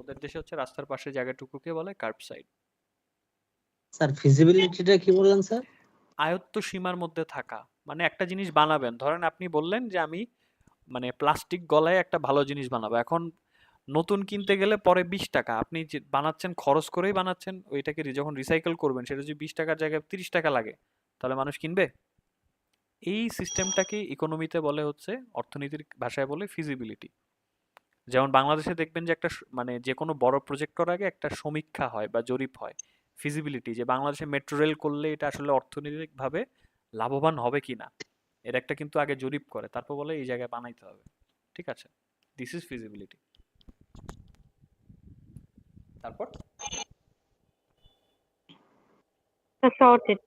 [SPEAKER 1] ওদের দেশে হচ্ছে রাস্তার পাশে জায়গাটুকুকে বলে কার্ব সাইড।
[SPEAKER 6] স্যার ফিজিবিলিটিটা কি বললেন স্যার?
[SPEAKER 1] আয়ত্ত সীমার মধ্যে থাকা, মানে একটা জিনিস বানাবেন, ধরেন আপনি বললেন যে আমি মানে প্লাস্টিক গলায় একটা ভালো জিনিস বানাবো, এখন নতুন কিনতে গেলে পরে 20 টাকা, আপনি যে বানাচ্ছেন খরচ করেই বানাচ্ছেন, ওইটাকে যখন রিসাইকেল করবেন সেটা যদি 20 টাকার জায়গায় 30 টাকা লাগে, তাহলে মানুষ কিনবে? এই সিস্টেমটাকে ইকোনমিতে বলে হচ্ছে, অর্থনীতির ভাষায় বলে ফিজিবিলিটি। যেমন বাংলাদেশে দেখবেন যে একটা মানে যে কোনো বড় প্রজেক্ট করার আগে একটা সমীক্ষা হয় বা জরিপ হয়, ফিজিবিলিটি, যে বাংলাদেশে মেট্রো রেল করলে এটা আসলে অর্থনৈতিকভাবে লাভবান হবে কিনা, এর একটা কিন্তু আগে জরিপ করে, তারপর বলে এই জায়গায় বানাইতে হবে। ঠিক আছে, দিস ইজ ফিজিবিলিটি। তারপর
[SPEAKER 2] sorted.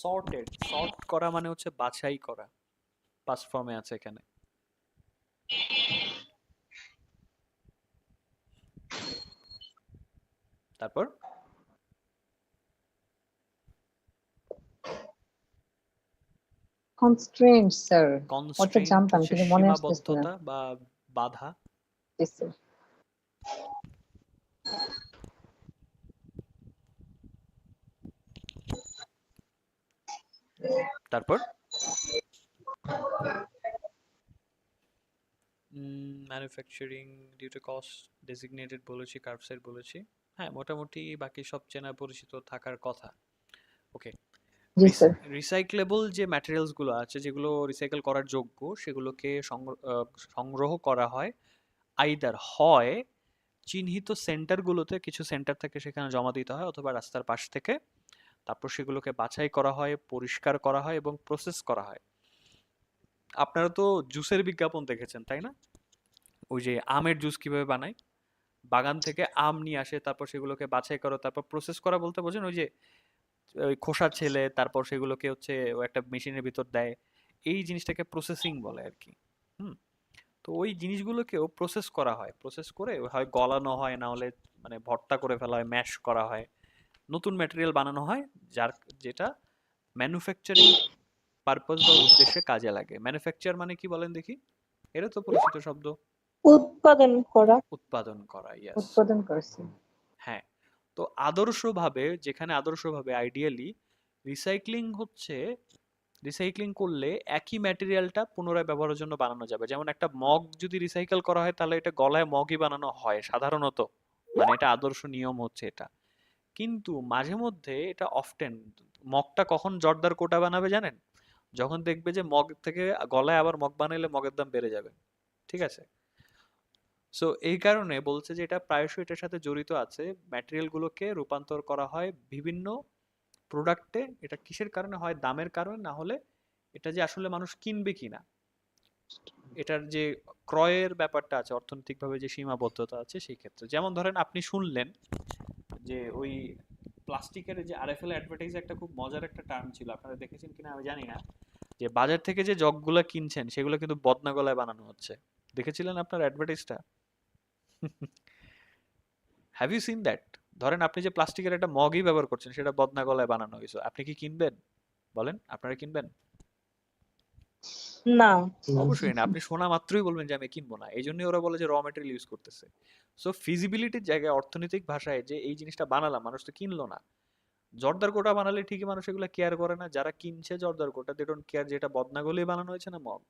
[SPEAKER 1] সর্টেড, সর্ট করা মানে হচ্ছে বাছাই করা, পাস্ট ফর্মে আছে এখানে। তারপর
[SPEAKER 7] কনস্ট্রেন্ট স্যার। ওটা
[SPEAKER 1] কনস্ট্রেইন্ট
[SPEAKER 7] জানতাম
[SPEAKER 1] হচ্ছে
[SPEAKER 7] কিন্তু মনে আসতেছে না।
[SPEAKER 1] সীমাবদ্ধতা বা বাধা।
[SPEAKER 7] জি স্যার।
[SPEAKER 1] তারপর manufacturing due to cost, designated বলেছি, কার্বসাইড বলেছি। হ্যাঁ, মোটামুটি বাকি সব চেনা পরিচিত থাকার কথা। ওকে,
[SPEAKER 7] জি স্যার।
[SPEAKER 1] রিসাইক্লেবল যে ম্যাটেরিয়ালস গুলো আছে, যেগুলো রিসাইকেল করার যোগ্য, সেগুলোকে সংগ্রহ করা হয় আইদার হয় চিহ্নিত সেন্টারগুলোতে, কিছু সেন্টার থেকে সেখানে জমা দিতে হয়, অথবা রাস্তার পাশ থেকে, তারপর সেগুলোকে বাছাই করা হয়, পরিষ্কার করা হয় এবং প্রসেস করা হয়। আপনারা তো জুসের বিজ্ঞাপন দেখেছেন তাই না? ওই যে আমের জুস কিভাবে বানায়, বাগান থেকে আম নিয়ে আসে, তারপর সেগুলোকে বাছাই করো, তারপর প্রসেস করা বলতে বোঝেন ওই যে ওই খোসা ছেলে তারপর সেগুলোকে হচ্ছে ও একটা মেশিনের ভিতর দেয়, এই জিনিসটাকে প্রসেসিং বলে আর কি। হুম, তো ওই জিনিসগুলোকেও প্রসেস করা হয়, প্রসেস করে হয় গলানো হয়, না হলে মানে ভর্তা করে ফেলা হয়, ম্যাশ করা হয়, নতুন ম্যাটেরিয়াল বানানো হয়, যার যেটা ম্যানুফ্যাকচারিং পারপোজ বা উদ্দেশ্যে কাজে লাগে। ম্যানুফ্যাকচার মানে কি বলেন দেখি, এটা তো পরিচিত শব্দ।
[SPEAKER 4] উৎপাদন করা।
[SPEAKER 1] উৎপাদন করা, ইয়েস।
[SPEAKER 7] উৎপাদন করছি।
[SPEAKER 1] হ্যাঁ, তো আদর্শভাবে, যেখানে আদর্শভাবে আইডিয়ালি রিসাইক্লিং হচ্ছে, রিসাইক্লিং করলে একই ম্যাটেরিয়ালটা পুনরায় ব্যবহারের জন্য বানানো যাবে। যেমন একটা মগ যদি রিসাইকেল করা হয় তাহলে এটা গলায় মগই বানানো হয় সাধারণত, মানে এটা আদর্শ নিয়ম হচ্ছে এটা। কিন্তু মাঝে মধ্যে এটা অফটেন, মগটা কখন জর্দার কোটা বানাবে জানেন? যখন দেখবে যে মগ থেকে গলায় আবার মগ বানাইলে মগের দাম বেড়ে যাবে। ঠিক আছে, সো এই কারণে বলছে যে এটা প্রায়শই এটার সাথে জড়িত আছে, ম্যাটেরিয়াল গুলোকে রূপান্তর করা হয় বিভিন্ন প্রোডাক্টে। এটা কিসের কারণে হয়? দামের কারণে, না হলে এটা যে আসলে মানুষ কিনবে কিনা, এটার যে ক্রয়ের ব্যাপারটা আছে, অর্থনৈতিকভাবে যে সীমাবদ্ধতা আছে সেই ক্ষেত্রে। যেমন ধরেন আপনি শুনলেন যে ওই প্লাস্টিকের যে আরএফএল অ্যাডভার্টাইজ, একটা খুব মজার একটা টার্ম ছিল, আপনারা দেখেছেন কিনা আমি জানি না, যে বাজার থেকে যে জগগুলো কিনছেন সেগুলো কিন্তু বদনা গলায় বানানো হচ্ছে। দেখেছিলেন আপনার অ্যাডভার্টাইজটা? Have you seen that? ধরেন আপনি যে প্লাস্টিকের একটা মগই ব্যবহার করছেন, সেটা বদনা গলায় বানানো হয়েছে, আপনি কি কিনবেন? বলেন, আপনারা কিনবেন?
[SPEAKER 4] না।
[SPEAKER 1] অবশ্যই না। আপনি শোনা মাত্রই বলবেন যে আমি কিনবো না। এই জন্যই ওরা বলে যে র ম্যাটেরিয়াল ইউজ করতেছে। সো ফিজিবিলিটির জায়গায় অর্থনৈতিক ভাষায় যে এই জিনিসটা বানালাম, মানুষ তো কিনলো না, জর্দার কোটা বানালে ঠিকই মানুষ এগুলো কেয়ার করে না, যারা কিনছে জর্দার কোটা দে ডোন্ট কেয়ার যেটা বদনা গলিয়ে বানানো হয়েছে না মগ।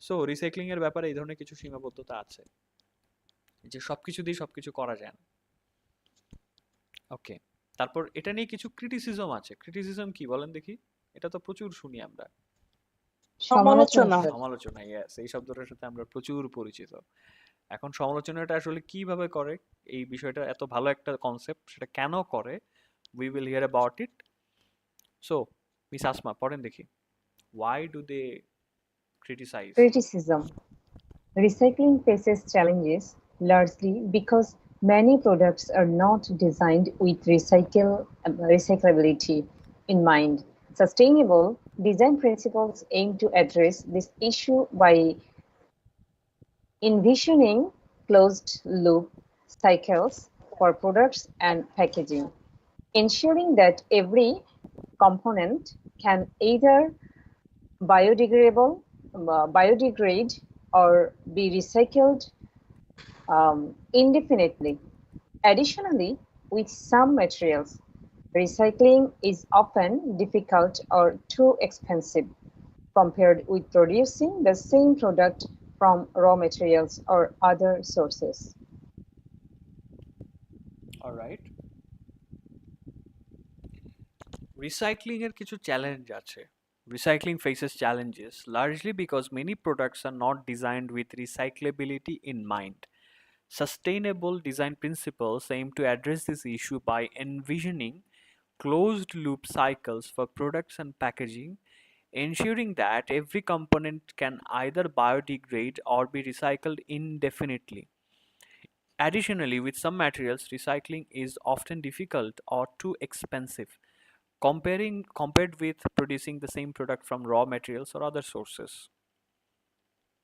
[SPEAKER 1] সো রিসাইক্লিং এর ব্যাপারে এই ধরনের কিছু সীমাবদ্ধতা আছে, যে সবকিছু দিয়ে সবকিছু করা যায় না। ওকে, তারপর এটা নিয়ে কিছু ক্রিটিসিজম আছে। ক্রিটিসিজম কি বলেন দেখি? এটা তো প্রচুর শুনি আমরা।
[SPEAKER 7] সমালোচনা।
[SPEAKER 1] সমালোচনা, ইয়েস, এই শব্দটার সাথে আমরা প্রচুর পরিচিত। এখন সমালোচনাটা আসলে কিভাবে করে, এই বিষয়টা এত ভালো একটা কনসেপ্ট, সেটা কেন করে, we will hear about it. So miss Asma পড়েন দেখি, why do they criticize?
[SPEAKER 7] Criticism. Recycling faces challenges largely because many products are not designed with recyclability in mind. Sustainable design principles aim to address this issue by envisioning closed loop cycles for products and packaging, ensuring that every component can either biodegrade or be recycled indefinitely. Additionally, with some materials, recycling is often difficult or too expensive compared with producing the same product from raw materials or other sources.
[SPEAKER 1] Alright, recycling এর কিছু চ্যালেঞ্জ আছে। Recycling faces challenges largely because many products are not designed with recyclability in mind. Sustainable design principles aim to address this issue by envisioning closed loop cycles for products and packaging, ensuring that every component can either biodegrade or be recycled indefinitely. Additionally, with some materials, recycling is often difficult or too expensive compared with producing the same product from raw materials or other sources.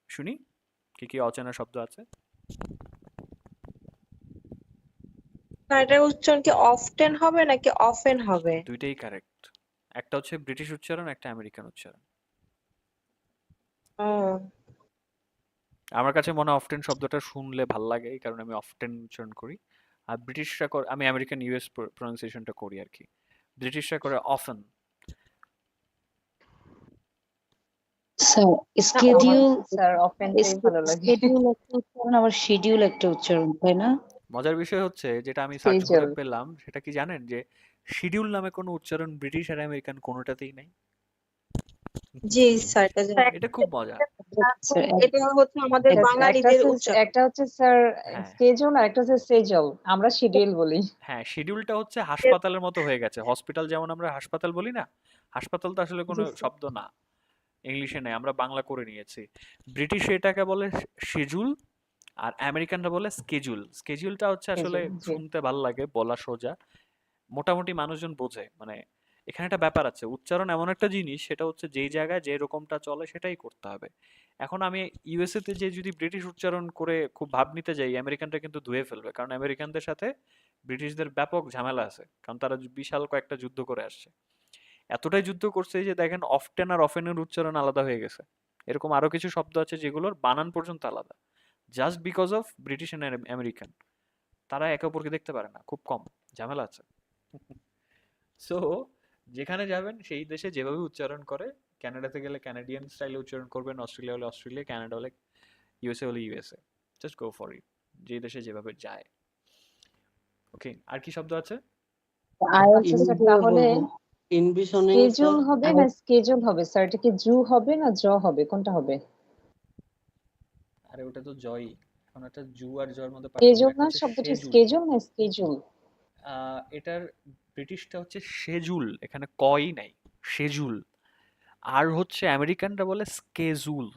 [SPEAKER 1] শুনি কি কি অচেনা শব্দ আছে?
[SPEAKER 4] না, এটার উচ্চারণ কি অফটেন হবে নাকি অফেন হবে?
[SPEAKER 1] দুইটাই কারেক্ট। একটা হচ্ছে ব্রিটিশ উচ্চারণ, একটা আমেরিকান উচ্চারণ।
[SPEAKER 4] ও,
[SPEAKER 1] আমার কাছে মনে হয় অফটেন শব্দটা শুনলে ভাল লাগে, এই কারণে আমি অফটেন উচ্চারণ করি। আর ব্রিটিশরা আমি আমেরিকান ইউএস প্রনাউন্সিয়েশনটা করি আর কি। ব্রিটিশরা করে অফেন।
[SPEAKER 9] স্যার
[SPEAKER 7] আমার
[SPEAKER 9] স্কেডিউল,
[SPEAKER 7] স্যার অফেনটাই ভালো লাগে।
[SPEAKER 9] স্কেডিউল একটা উচ্চারণ আবার শিডিউল একটা উচ্চারণ, তাই না?
[SPEAKER 1] মজার বিষয় হচ্ছে যেটা আমি সার্চ করে
[SPEAKER 7] Schedule.
[SPEAKER 1] পেলাম, সেটা কি জানেন যে শিডিউল নামে কোনো উচ্চারণ ব্রিটিশ আর আমেরিকান কোনোটাতেই নাই।
[SPEAKER 4] জি স্যার, এটা জানি।
[SPEAKER 1] এটা খুব মজা।
[SPEAKER 9] স্যার
[SPEAKER 4] এটা হচ্ছে আমাদের বাঙালিদের উচ্চারণ।
[SPEAKER 7] একটা হচ্ছে স্যার
[SPEAKER 1] হ্যাঁ
[SPEAKER 7] স্কেজুল আর একটা হচ্ছে সেজল, আমরা শিডিউল বলি।
[SPEAKER 1] হ্যাঁ, শিডিউলটা হচ্ছে হাসপাতালের মতো হয়ে গেছে। হসপিটাল যেমন আমরা হাসপাতাল বলি না, হাসপাতাল তো আসলে কোনো
[SPEAKER 7] জি স্যার।
[SPEAKER 1] শব্দ না, ইংলিশে নেই, আমরা বাংলা করে নিয়েছি। ব্রিটিশে এটাকে বলে শিডিউল, আর আমেরিকানরা বলে স্কেজুল। স্কেজুলটা হচ্ছে আসলে
[SPEAKER 7] Schedule, জি।
[SPEAKER 1] শুনতে ভালো লাগে, বলা সোজা, মোটামুটি মানুষজন বোঝে। মানে এখানে একটা ব্যাপার আছে, উচ্চারণ এমন একটা জিনিস, সেটা হচ্ছে যেই জায়গায় যে রকমটা চলে সেটাই করতে হবে। এখন আমি ইউএসএ তে যে যদি ব্রিটিশ উচ্চারণ করে খুব ভাব নিতে যাই, আমেরিকানরা কিন্তু ধুয়ে ফেলবে, কারণ আমেরিকানদের সাথে ব্রিটিশদের ব্যাপক ঝামেলা আছে, কারণ তারা বিশাল কয়েকটা যুদ্ধ করে আসছে। এতটাই যুদ্ধ করছে যে দেখেন অফটেন আর অফেনের উচ্চারণ আলাদা হয়ে গেছে। এরকম আরো কিছু শব্দ আছে যেগুলোর বানান পর্যন্ত আলাদা, just because of British and American. তারা একে অপরকে দেখতে পারে না, খুব কম ঝামেলা আছে। সো যেখানে যাবেন সেই দেশে যেভাবে উচ্চারণ করে, কানাডাতে গেলে কানাডিয়ান স্টাইলে উচ্চারণ করবেন, অস্ট্রেলিয়া হলে অস্ট্রেলিয়া, কানাডা হলে ইউএসএ হলে USA, just go for it, যে দেশে যেভাবে যায়। ওকে, আর কি শব্দ আছে?
[SPEAKER 7] আচ্ছা স্যার, তাহলে
[SPEAKER 6] ইনভিশনিং
[SPEAKER 7] স্কেজুল হবে না স্কেজুল হবে স্যার? এটা কি জু হবে না জ হবে, কোনটা হবে?
[SPEAKER 1] আরে ওটা তো জয়ই। এখন একটা জু আর জয়ের মধ্যে পার্থক্য,
[SPEAKER 7] স্কেজুল
[SPEAKER 1] একটা
[SPEAKER 7] না
[SPEAKER 1] হচ্ছে
[SPEAKER 7] শব্দটি,
[SPEAKER 1] শেজুল।
[SPEAKER 7] স্কেজুল না স্কেজুল?
[SPEAKER 1] এটার ব্রিটিশটা হচ্ছে শেজুল, এখানে কই নাই, শেজুল। আর হচ্ছে আমেরিকানরা বলে স্কেজুল।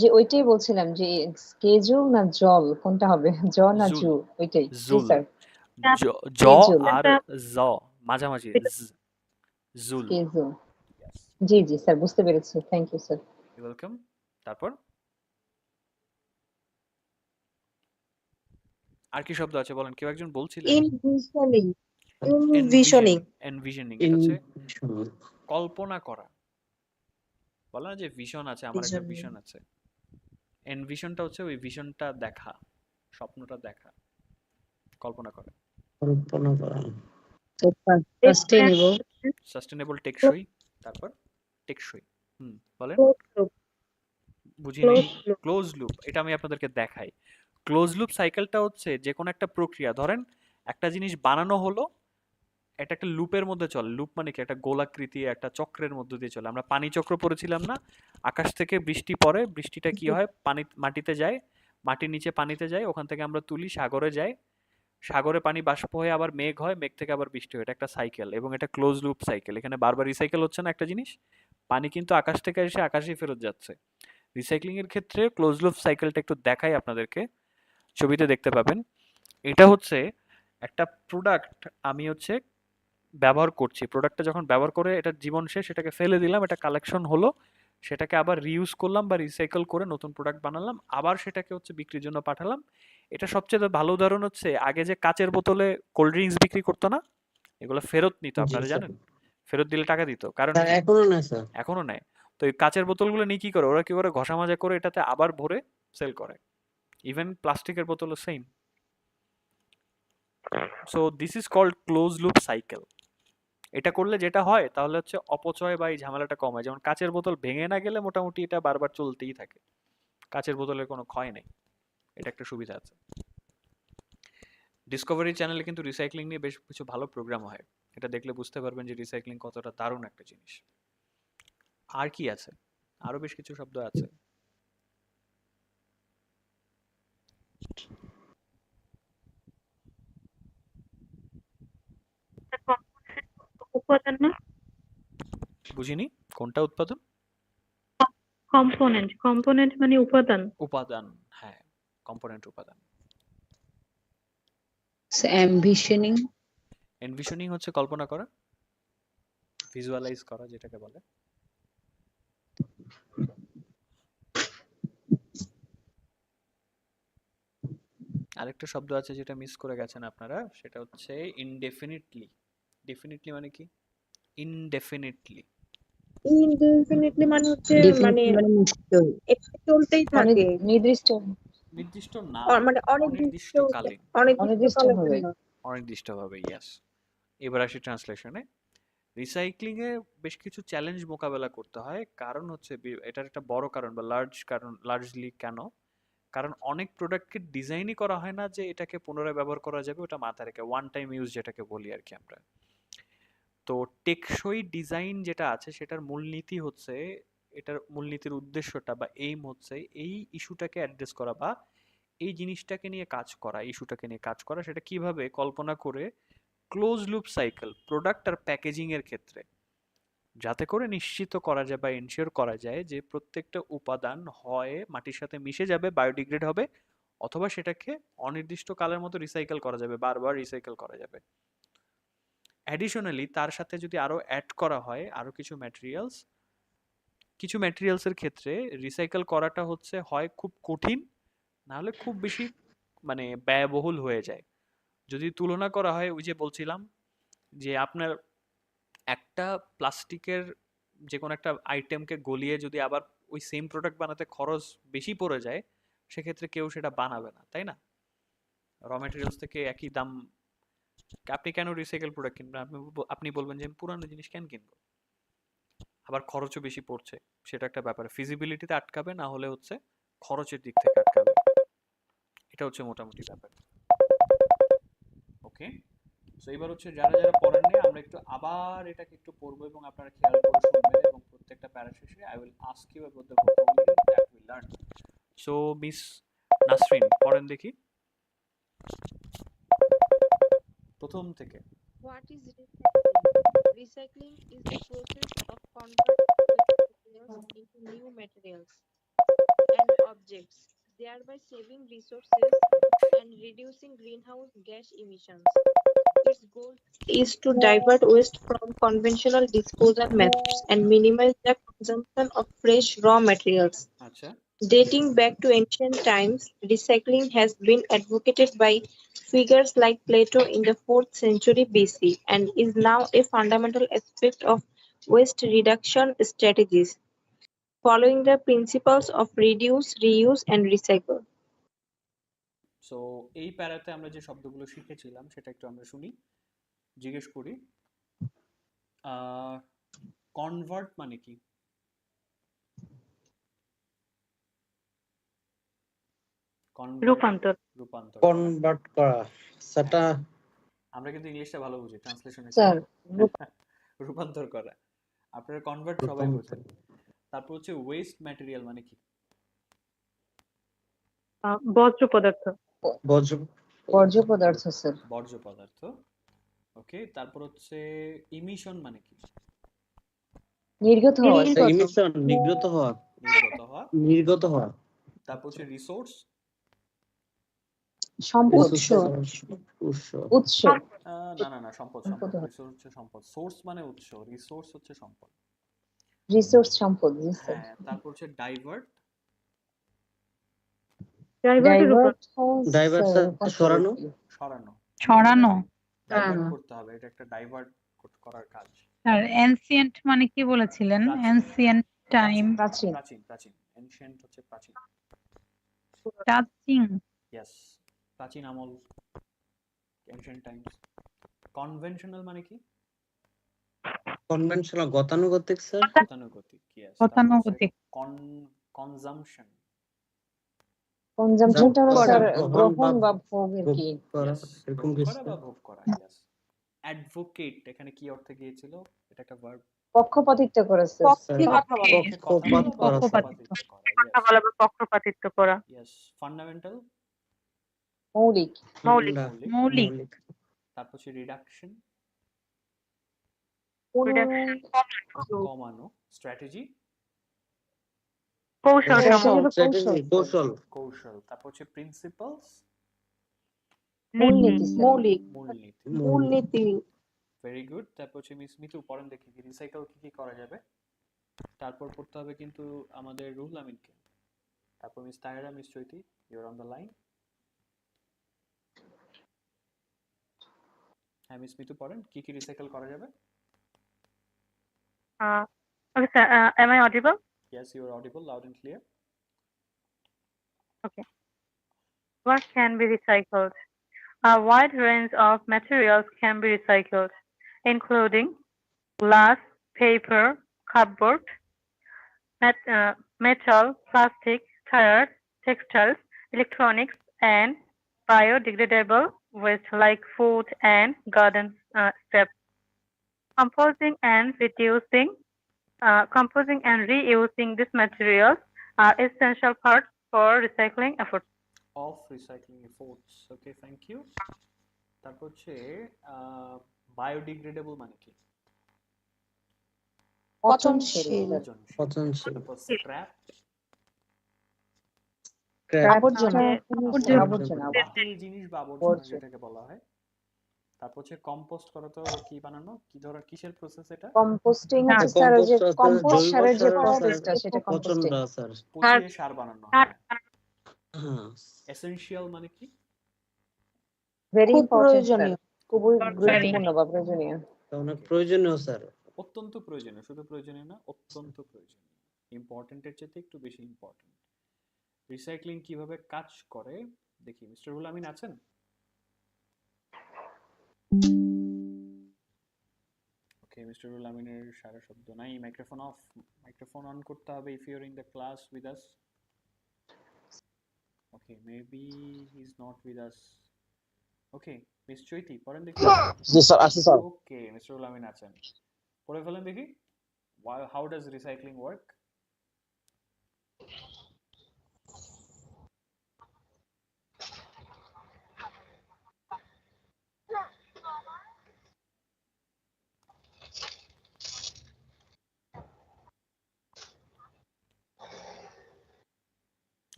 [SPEAKER 7] যে ওইটাই বলছিলাম যে স্কেজুল না জল, কোনটা হবে? জ না
[SPEAKER 1] জুল,
[SPEAKER 7] জু? ওইটাই জি
[SPEAKER 1] জুল,
[SPEAKER 7] স্যার।
[SPEAKER 1] জ
[SPEAKER 7] স্কেজুল,
[SPEAKER 1] আর জ মাঝামাঝি, জুল।
[SPEAKER 7] স্কেজুল। জি জি স্যার, বুঝতে পেরেছি, থ্যাংক ইউ স্যার।
[SPEAKER 1] ওয়েলকাম। তারপর আর কি শব্দ আছে বলেন, কেউ একজন বলছিলেন।
[SPEAKER 4] ইনভিশনিং, ইনভিশনিং।
[SPEAKER 1] এনভিশনিং, এটা হচ্ছে কল্পনা করা। বলে না যে ভিশন আছে, আমার একটা ভিশন আছে। এনভিশনটা হচ্ছে ওই ভিশনটা দেখা, স্বপ্নটা দেখা, কল্পনা করা।
[SPEAKER 6] কল্পনা করা।
[SPEAKER 9] তো sustainable,
[SPEAKER 1] সাস্টেনেবল টেকসই, তারপর টেকসই। বলেন। বুঝিনি। ক্লোজ লুপ, এটা আমি আপনাদেরকে দেখাই। ক্লোজ লুপ সাইকেলটা হচ্ছে যে কোনো একটা প্রক্রিয়া, ধরেন একটা জিনিস বানানো হলো, এটা একটা লুপের মধ্যে চলে। লুপ মানে কি? একটা গোলাকৃতি, একটা চক্রের মধ্যে দিয়ে চলে। আমরা পানি চক্র পড়েছিলাম না? আকাশ থেকে বৃষ্টি পড়ে, বৃষ্টিটা কি হয়? পানি মাটিতে যায়, মাটির নিচে পানিতে যায়, ওখান থেকে আমরা তুলি, সাগরে যায়, সাগরে পানি বাষ্প হয়ে আবার মেঘ হয়, মেঘ থেকে আবার বৃষ্টি হয়। এটা একটা সাইকেল, এবং এটা ক্লোজ লুপ সাইকেল। এখানে বারবার রিসাইকেল হচ্ছে না একটা জিনিস, পানি কিন্তু আকাশ থেকে এসে আকাশেই ফেরত যাচ্ছে। রিসাইক্লিং এর ক্ষেত্রে ক্লোজ লুপ সাইকেলটা একটু দেখাই আপনাদেরকে, ছবিতে দেখতে পাবেন। এটা হচ্ছে একটা প্রোডাক্ট, আমি হচ্ছে ব্যবহার করছি, প্রোডাক্টটা যখন ব্যবহার করে এটার জীবন শেষ, সেটাকে ফেলে দিলাম, এটা কালেকশন হলো, সেটাকে আবার রিইউজ করলাম বা রিসাইকেল করে নতুন প্রোডাক্ট বানালাম, আবার সেটাকে হচ্ছে বিক্রির জন্য পাঠালাম। এটা সবচেয়ে ভালো উদাহরণ হচ্ছে আগে যে কাচের বোতলে কোল্ড ড্রিঙ্কস বিক্রি করতো না, এগুলো ফেরত নিত,
[SPEAKER 6] জি
[SPEAKER 1] আপনারা
[SPEAKER 6] স্যার।
[SPEAKER 1] জানেন? ফেরত দিলে টাকা দিত, কারণ
[SPEAKER 6] স্যার
[SPEAKER 1] কি?
[SPEAKER 6] এখনো না স্যার।
[SPEAKER 1] এখনো নেয়। তো এই কাচের বোতলগুলো নিয়ে কি করে? ওরা কি করে? ঘষা মাজা করে এটাতে আবার ভরে সেল করে। ইভেন প্লাস্টিকের বোতলও same. So this is called close loop cycle. এটা করলে যেটা হয় তাহলে হচ্ছে অপচয় বা এই ঝামেলাটা কম হয়। যেমন কাচের বোতল ভেঙে না গেলে মোটামুটি এটা বারবার চলতেই থাকে, কাচের বোতলের কোনো ক্ষয় নেই। এটা একটা সুবিধা আছে। ডিসকভারি চ্যানেলে কিন্তু রিসাইক্লিং নিয়ে বেশ কিছু ভালো প্রোগ্রাম হয়, এটা দেখলে বুঝতে পারবেন যে রিসাইক্লিং কতটা দারুণ একটা জিনিস। আর কি আছে? আরো বেশ কিছু শব্দ আছে।
[SPEAKER 2] উপাদান না?
[SPEAKER 1] বুঝিনি, কোনটা উৎপাদন?
[SPEAKER 2] কম্পোনেন্ট, কম্পোনেন্ট মানে উপাদান।
[SPEAKER 1] উপাদান, হ্যাঁ, কম্পোনেন্ট, উপাদান।
[SPEAKER 9] so envisioning,
[SPEAKER 1] এনভিশনিং হচ্ছে কল্পনা করা, ভিজুয়ালাইজ করা যেটাকে বলে। আরেকটা শব্দ আছে যেটা মিস করে গেছেন আপনারা, সেটা হচ্ছে ইনডেফিনিটলি। ডেফিনিটলি মানে কি? ইনডেফিনিটলি।
[SPEAKER 4] ইনডেফিনিটলি মানে হচ্ছে মানে
[SPEAKER 9] definitely মানে নিশ্চয়,
[SPEAKER 4] এটা চলতেই থাকে,
[SPEAKER 7] নির্দিষ্ট
[SPEAKER 1] নির্দিষ্ট না,
[SPEAKER 4] মানে
[SPEAKER 1] অনির্দিষ্ট কালীন,
[SPEAKER 4] অনির্দিষ্ট কালের
[SPEAKER 7] অনির্দিষ্টভাবে।
[SPEAKER 4] জন্য।
[SPEAKER 1] অনির্দিষ্টভাবে, ইয়াস। এবার আসি ট্রান্সলেশনে। রিসাইক্লিং এ বেশ কিছু চ্যালেঞ্জ মোকাবেলা করতে হয়, কারণ হচ্ছে এটার একটা বড় কারণ বা কারণ, লার্জলি কেন? কারণ অনেক প্রোডাক্টকে ডিজাইনই করা হয় না যে এটাকে পুনরায় ব্যবহার করা যাবে, ওটা মাথায় রেখে ওয়ান টাইম ইউজ যেটাকে বলি আর কি আমরা। তো টেকসই ডিজাইন যেটা আছে সেটার মূলনীতি হচ্ছে, এটার মূলনীতির উদ্দেশ্যটা বা এইম হচ্ছে এই ইস্যুটাকে অ্যাড্রেস করা বা এই জিনিসটাকে নিয়ে কাজ করা, ইস্যুটাকে নিয়ে কাজ করা। সেটা কিভাবে? কল্পনা করে ক্লোজ লুপ সাইকেল প্রোডাক্ট আর প্যাকেজিং এর ক্ষেত্রে, যাতে করে নিশ্চিত করা যায় বা এনশিওর করা যায় যে প্রত্যেকটা উপাদান হয় মাটির সাথে মিশে যাবে, বায়োডিগ্রেড হবে, অথবা সেটাকে অনির্দিষ্ট কালের মতো রিসাইকেল করা যাবে, বারবার রিসাইকেল করা যাবে। অ্যাডিশনালি তার সাথে যদি আরো অ্যাড করা হয় আরো কিছু ম্যাটেরিয়ালস, কিছু ম্যাটেরিয়ালসের ক্ষেত্রে রিসাইকেল করাটা হচ্ছে হয় খুব কঠিন, না হলে খুব বেশি মানে ব্যয়বহুল হয়ে যায়। যদি তুলনা করা হয়, ওই যে বলছিলাম যে আপনার একটা প্লাস্টিকের যে কোনো একটা আইটেমকে গলিয়ে যদি আবার ওই সেম প্রোডাক্ট বানাতে খরচ বেশি পড়ে যায়, সেক্ষেত্রে কেউ সেটা বানাবে না, তাই না? র ম্যাটেরিয়ালস থেকে একই দাম, আপনি কেন রিসাইকেল প্রোডাক্ট কিনবেন? আপনি বলবেন যে আমি পুরানো জিনিস কেন কিনবো, আবার খরচও বেশি পড়ছে, সেটা একটা ব্যাপার। ফিজিবিলিটিতে আটকাবে, না হলে হচ্ছে খরচের দিক থেকে আটকাবে। এটা হচ্ছে মোটামুটি ব্যাপার। ওকে, সো এবার হচ্ছে যারা যারা পড়েননি, আমরা একটু আবার এটাকে একটু পড়বো এবং আপনারা খেয়াল করে শুনবেন, এবং প্রত্যেকটা প্যারা শেষে I will ask you about the vocabulary that we learn. So miss Nasrin পড়েন দেখি প্রথম থেকে।
[SPEAKER 4] What is recycling? Recycling is the process of converting waste materials into new materials and objects, thereby saving resources and reducing greenhouse gas emissions. Its goal is to divert waste from conventional disposal methods and minimize the consumption of fresh raw materials.
[SPEAKER 1] আচ্ছা,
[SPEAKER 4] Dating back to ancient times, recycling has been advocated by figures like Plato in the 4th century BC and is now a fundamental aspect of waste reduction strategies, following the principles of reduce, reuse, and recycle.
[SPEAKER 1] So এই প্যারাতে আমরা যে শব্দগুলো শিখেছিলাম সেটা একটু আমরা শুনি। জিজ্ঞেস করি, কনভার্ট মানে কি?
[SPEAKER 2] রূপান্তর।
[SPEAKER 1] রূপান্তর করা।
[SPEAKER 6] কনভার্ট করা সেটা
[SPEAKER 1] আমরা কিন্তু ইংলিশটা ভালো বুঝি, ট্রান্সলেশনের
[SPEAKER 7] স্যার
[SPEAKER 1] রূপান্তর করা। আপনারা কনভার্ট সবাই বোঝেন। তারপর হচ্ছে ওয়েস্ট ম্যাটেরিয়াল মানে কি?
[SPEAKER 2] বর্জ্য পদার্থ।
[SPEAKER 7] বর্জ্য পদার্থ স্যার।
[SPEAKER 1] বর্জ্য পদার্থ। ওকে, তারপর হচ্ছে ইমিশন মানে কি?
[SPEAKER 7] নির্গত হওয়া স্যার।
[SPEAKER 6] ইমিশন নির্গত হওয়া।
[SPEAKER 1] নির্গত হওয়া। তারপর হচ্ছে রিসোর্স।
[SPEAKER 7] সম্পদ। উৎস।
[SPEAKER 1] না সম্পদ। রিসোর্স হচ্ছে সম্পদ। সোর্স মানে উৎস, রিসোর্স হচ্ছে সম্পদ।
[SPEAKER 7] রিসোর্স সম্পদ।
[SPEAKER 1] হ্যাঁ, তারপর হচ্ছে ডাইভার্ট।
[SPEAKER 6] সরানো।
[SPEAKER 1] ডাইভার্ট করতে হবে, এটা একটা ডাইভার্ট করার কাজ।
[SPEAKER 5] আর এনসিয়েন্ট মানে কি বলেছিলেন? Ancient time.
[SPEAKER 1] প্রাচীন। এনশিয়েন্ট হচ্ছে প্রাচীন।
[SPEAKER 5] প্রাচীন।
[SPEAKER 1] ইয়েস, প্রাচীন আমল, এনশিয়েন্ট টাইমস। কনভেনশনাল মানে কি?
[SPEAKER 6] কনভেনশনাল গতানুগতিক স্যার।
[SPEAKER 1] গতানুগতিক, ইয়েস।
[SPEAKER 5] গতানুগতিক।
[SPEAKER 1] কনজাম্পশন।
[SPEAKER 7] কনজাম্পশনটা হলো স্যার গ্রহণ বা ভোগের কি?
[SPEAKER 1] গ্রহণ করা বা ভোগ করা, ইয়েস। অ্যাডভোকেট এখানে কি অর্থে গিয়েছিল? এটা একটা ভার্ব।
[SPEAKER 7] পক্ষপাতিত্ব করা স্যার।
[SPEAKER 2] পক্ষপাতিত্ব করা।
[SPEAKER 1] ইয়েস। ফান্ডামেন্টাল।
[SPEAKER 2] মৌলিক।
[SPEAKER 1] তারপর হচ্ছে রিডাকশন। কমানো। স্ট্র্যাটেজি। কৌশল। তারপর হচ্ছে প্রিন্সিপালস।
[SPEAKER 2] মূলনীতি।
[SPEAKER 1] Very good. তারপর হচ্ছে মিস মিতু পড়েন দেখি কি রিসাইকেল কি করা যাবে। তারপর পড়তে হবে কিন্তু আমাদের রুহুল আমিনকে। তারপর miss Tahera, miss Chaiti, you are on the line. হ্যাঁ মিস মিতু পড়েন কি রিসাইকেল করা যাবে।
[SPEAKER 2] Okay, sir. Am I audible?
[SPEAKER 1] Yes, you are audible, loud and clear.
[SPEAKER 2] Okay. What can be recycled? A wide range of materials can be recycled, including glass, paper, cardboard, metal, plastic, tires, textiles, electronics, and biodegradable waste like food and garden scraps. Composing and reusing these materials are essential parts for recycling efforts.
[SPEAKER 1] Of recycling efforts. Okay, thank you. তারপর হচ্ছে বায়োডিগ্রেডেবল মানে কি?
[SPEAKER 7] পচনশীল।
[SPEAKER 1] তারপর স্ক্র্যাপ। বাতিল জিনিস বা আবর্জনা যেটাকে বলা হয়। তারপর হচ্ছে কম্পোস্ট করা, তো কি বানানো, কি ধরনের কিসের প্রসেস এটা?
[SPEAKER 7] কম্পোস্টিং হচ্ছে স্যার যে কম্পোস্ট সারের যে প্রসেসটা সেটা কম্পোস্টিং।
[SPEAKER 1] পচিয়ে সার বানানো হয়। এসেনশিয়াল মানে কি?
[SPEAKER 7] ভেরি ইম্পর্টেন্ট স্যার, খুবই গুরুত্বপূর্ণ বা প্রয়োজনীয়।
[SPEAKER 6] অনেক প্রয়োজনীয় স্যার।
[SPEAKER 1] অত্যন্ত প্রয়োজনীয়, শুধু প্রয়োজনীয় না, অত্যন্ত প্রয়োজনীয়। ইম্পর্টেন্টের চেয়ে একটু বেশি ইম্পর্টেন্ট। রিসাইক্লিং কিভাবে কাজ করে দেখি। মিস্টার রুহুল আমিন আছেন? ওকে, মিস্টার রুহুল আমিনের সারা শব্দ নাই। মাইক্রোফোন অফ, মাইক্রোফোন অন করতে হবে if you're in the class with us. Okay, maybe he's not with us. Okay, miss Chaiti পড়েন দেখি।
[SPEAKER 10] জি স্যার, আছি sir.
[SPEAKER 1] Okay, mister Ruhul Amin আছেন, পড়ে ফেলেন দেখি। How does recycling work?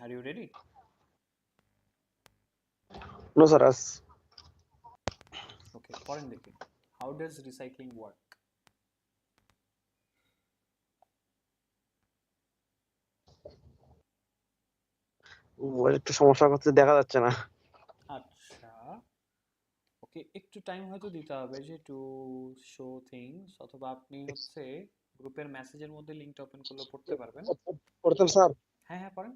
[SPEAKER 1] Are you ready?
[SPEAKER 10] No sir.
[SPEAKER 1] Okay, পড়েন দেখি। How does recycling work?
[SPEAKER 10] একটু সমস্যা করতে, দেখা যাচ্ছে না।
[SPEAKER 1] আচ্ছা, ওকে, একটু টাইম হয়তো দিতে হবে যে টু শো থিংস, অথবা আপনি হচ্ছে গ্রুপের মেসেজের মধ্যে লিংকটা ওপেন করলে পড়তে পারবেন।
[SPEAKER 10] পড়তেন স্যার?
[SPEAKER 1] হ্যাঁ পড়েন।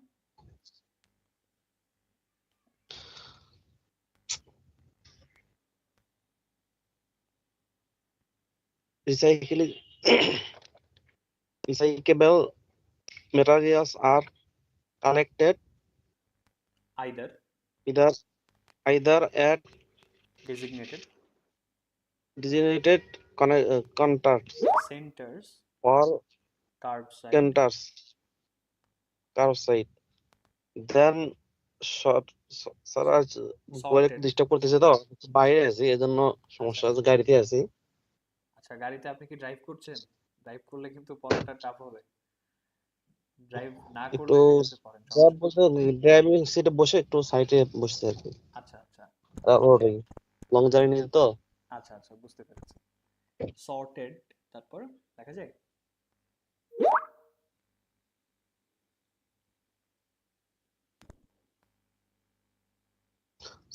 [SPEAKER 10] recycling recyclable materials are collected
[SPEAKER 1] either
[SPEAKER 10] either at
[SPEAKER 1] designated
[SPEAKER 10] designated counters
[SPEAKER 1] centers,
[SPEAKER 10] or
[SPEAKER 1] curbside,
[SPEAKER 10] counters curbside. Then sir আজ মোবাইলে একটু
[SPEAKER 1] sorted.
[SPEAKER 10] ডিস্টার্ব করতেছে তো বাইরে আছি এজন্য সমস্যা আছে গাড়িতে আছি
[SPEAKER 1] আচ্ছা, গাড়িতে আপনি কি ড্রাইভ করছেন? ড্রাইভ করলে কিন্তু পড়াটা টাফ হবে। ড্রাইভ না
[SPEAKER 10] একটু
[SPEAKER 1] করলে সেক্ষেত্রে পড়েন, সমস্যা নেই।
[SPEAKER 10] ড্রাইভিং সিটে বসে একটু সাইডে বসতে আর কি
[SPEAKER 1] আচ্ছা আচ্ছা
[SPEAKER 10] লং জার্নি তো
[SPEAKER 1] আচ্ছা আচ্ছা, বুঝতে পেরেছি। সর্টেড, তারপর দেখা যায়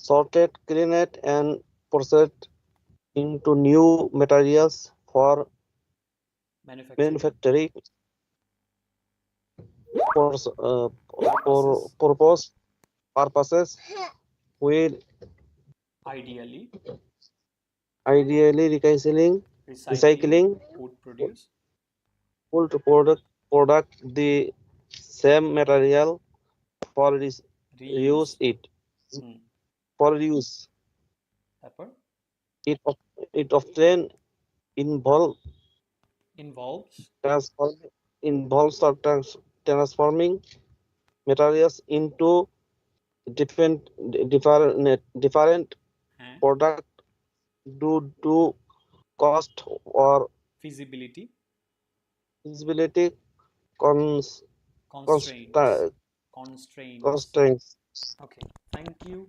[SPEAKER 10] sorted cleaned and processed into new materials for manufacturing purposes with
[SPEAKER 1] ideally
[SPEAKER 10] recycling
[SPEAKER 1] would produce
[SPEAKER 10] would product the same material for reuse it
[SPEAKER 1] hmm,
[SPEAKER 10] for reuse
[SPEAKER 1] তারপর
[SPEAKER 10] it often involves transforming materials into different
[SPEAKER 1] হ্যাঁ
[SPEAKER 10] product due to cost or
[SPEAKER 1] feasibility constraints. Okay, thank you.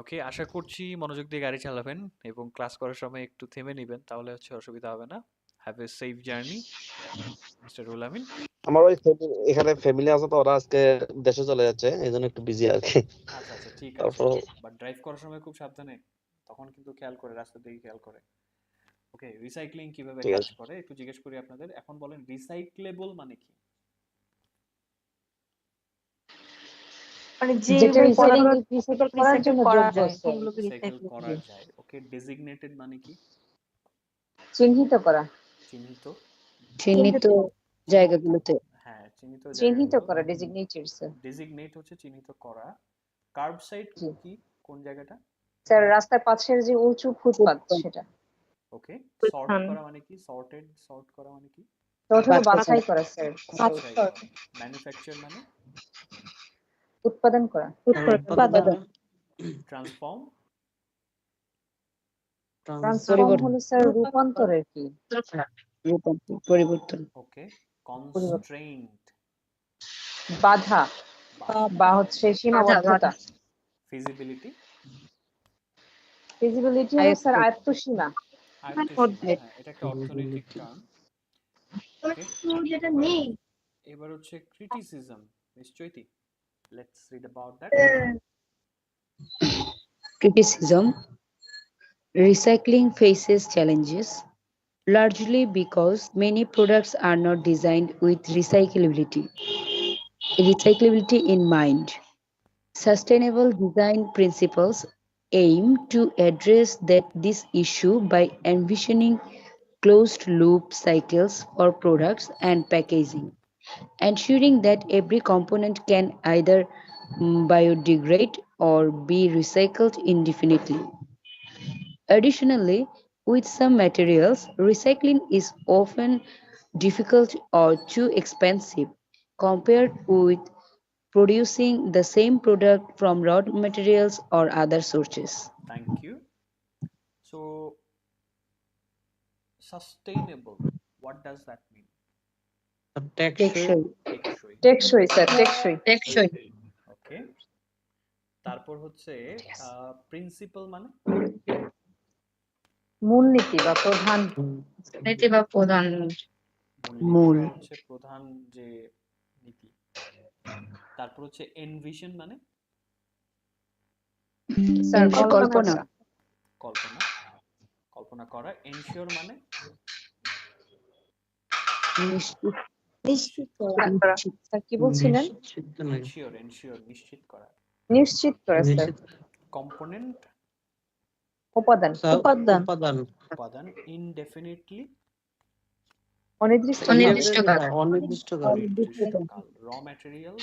[SPEAKER 1] Okay, আশা করছি মনোযোগ দিয়ে গাড়ি চালাবেন এবং ক্লাস করার সময় একটু থেমে নেবেন, তাহলে হচ্ছে অসুবিধা হবে না। Have a safe journey mister Ruhul Amin.
[SPEAKER 10] আমার ওই এখানে ফ্যামিলি আছে তো ওরা আজকে দেশে চলে যাচ্ছে এইজন্য একটু বিজি আর কি
[SPEAKER 1] আচ্ছা আচ্ছা, ঠিক আছে,
[SPEAKER 10] তারপর
[SPEAKER 1] বাট ড্রাইভ করার সময় খুব সাবধানে, তখন কিন্তু খেয়াল করে, রাস্তার দিকে খেয়াল করে। ওকে, রিসাইক্লিং কিভাবে
[SPEAKER 10] ঠিক
[SPEAKER 1] কাজ
[SPEAKER 10] আছে
[SPEAKER 1] করে একটু জিজ্ঞেস করি আপনাদের। এখন বলেন রিসাইক্লেবল মানে কি?
[SPEAKER 2] মানে
[SPEAKER 7] যেটা
[SPEAKER 2] যে
[SPEAKER 7] রিসাইকেল
[SPEAKER 2] পদার্থ
[SPEAKER 7] করার জন্য
[SPEAKER 2] করা
[SPEAKER 7] যোগ্য
[SPEAKER 2] যায়
[SPEAKER 7] স্যার
[SPEAKER 2] সেগুলোকে
[SPEAKER 1] রিসাইকেল
[SPEAKER 2] রিসাইকেল
[SPEAKER 1] করা যায়। ওকে, ডেজিগনেটেড মানে কি?
[SPEAKER 7] চিহ্নিত করা
[SPEAKER 1] চিহ্নিত,
[SPEAKER 9] চিহ্নিত জায়গাগুলোতে
[SPEAKER 1] হ্যাঁ চিহ্নিত
[SPEAKER 7] চিহ্নিত
[SPEAKER 1] জায়গাগুলো।
[SPEAKER 7] করা ডেজিগনেটেড স্যার
[SPEAKER 1] ডেজিগনেট হচ্ছে চিহ্নিত করা। কার্বসাইড
[SPEAKER 7] জি
[SPEAKER 1] কি, কোন জায়গাটা?
[SPEAKER 7] স্যার রাস্তার পাশের যে উঁচু ফুটপাত সেটা
[SPEAKER 1] ওকে, সর্ট করা মানে কি? সর্ট করা মানে কি?
[SPEAKER 7] সর্ট হলো বাছাই করা স্যার
[SPEAKER 1] বাছাই করা। ম্যানুফ্যাকচার মানে
[SPEAKER 7] উৎপাদন করা
[SPEAKER 9] উৎপাদন
[SPEAKER 1] ট্রান্সফর্ম
[SPEAKER 7] ট্রান্সফর্ম হলো স্যার রূপান্তরের কি
[SPEAKER 9] পরিবর্তন
[SPEAKER 1] ওকে, কনস্ট্রেইনড
[SPEAKER 7] বাধা বা হচ্ছে সীমাবদ্ধতা
[SPEAKER 1] ফিজিবিলিটি
[SPEAKER 7] ফিজিবিলিটি হলো স্যার আয়ত্তসীমা
[SPEAKER 1] হ্যাঁ, এটা একটা অর্থনৈতিক টার্ম। ওকে,
[SPEAKER 2] যেটা নেই
[SPEAKER 1] এবার হচ্ছে criticism. Miss Chaiti, let's read about that.
[SPEAKER 9] criticism. Recycling faces challenges largely because many products are not designed with recyclability in mind. Sustainable design principles aim to address this issue by envisioning closed loop cycles for products and packaging, ensuring that every component can either biodegrade or be recycled indefinitely. Additionally, with some materials, recycling is often difficult or too expensive compared with producing the same product from raw materials or other sources.
[SPEAKER 1] Thank you. So sustainable, what does that mean?
[SPEAKER 9] টেকসই
[SPEAKER 7] টেকসই স্যার টেকসই
[SPEAKER 1] ওকে, তারপর হচ্ছে প্রিন্সিপাল মানে
[SPEAKER 7] মূলনীতি বা প্রধান
[SPEAKER 9] মূল
[SPEAKER 1] হচ্ছে প্রধান যে নীতি। তারপর হচ্ছে এনভিশন মানে
[SPEAKER 7] স্যার
[SPEAKER 9] কল্পনা
[SPEAKER 1] কল্পনা কল্পনা করা। এনশিওর মানে
[SPEAKER 9] নিশ্চিত
[SPEAKER 7] স্যার কি বলছিলেন
[SPEAKER 1] এনশিওর নিশ্চিত করা।
[SPEAKER 7] নিশ্চিত করা স্যার
[SPEAKER 1] কম্পোনেন্ট
[SPEAKER 7] উপাদান
[SPEAKER 6] স্যার
[SPEAKER 2] উপাদান
[SPEAKER 6] উপাদান
[SPEAKER 1] উপাদান ইনডেফিনিটলি
[SPEAKER 7] অনির্দিষ্টকাল
[SPEAKER 8] অনির্দিষ্টকাল
[SPEAKER 6] অনির্দিষ্টকাল
[SPEAKER 1] অনির্দিষ্টকাল র ম্যাটেরিয়াল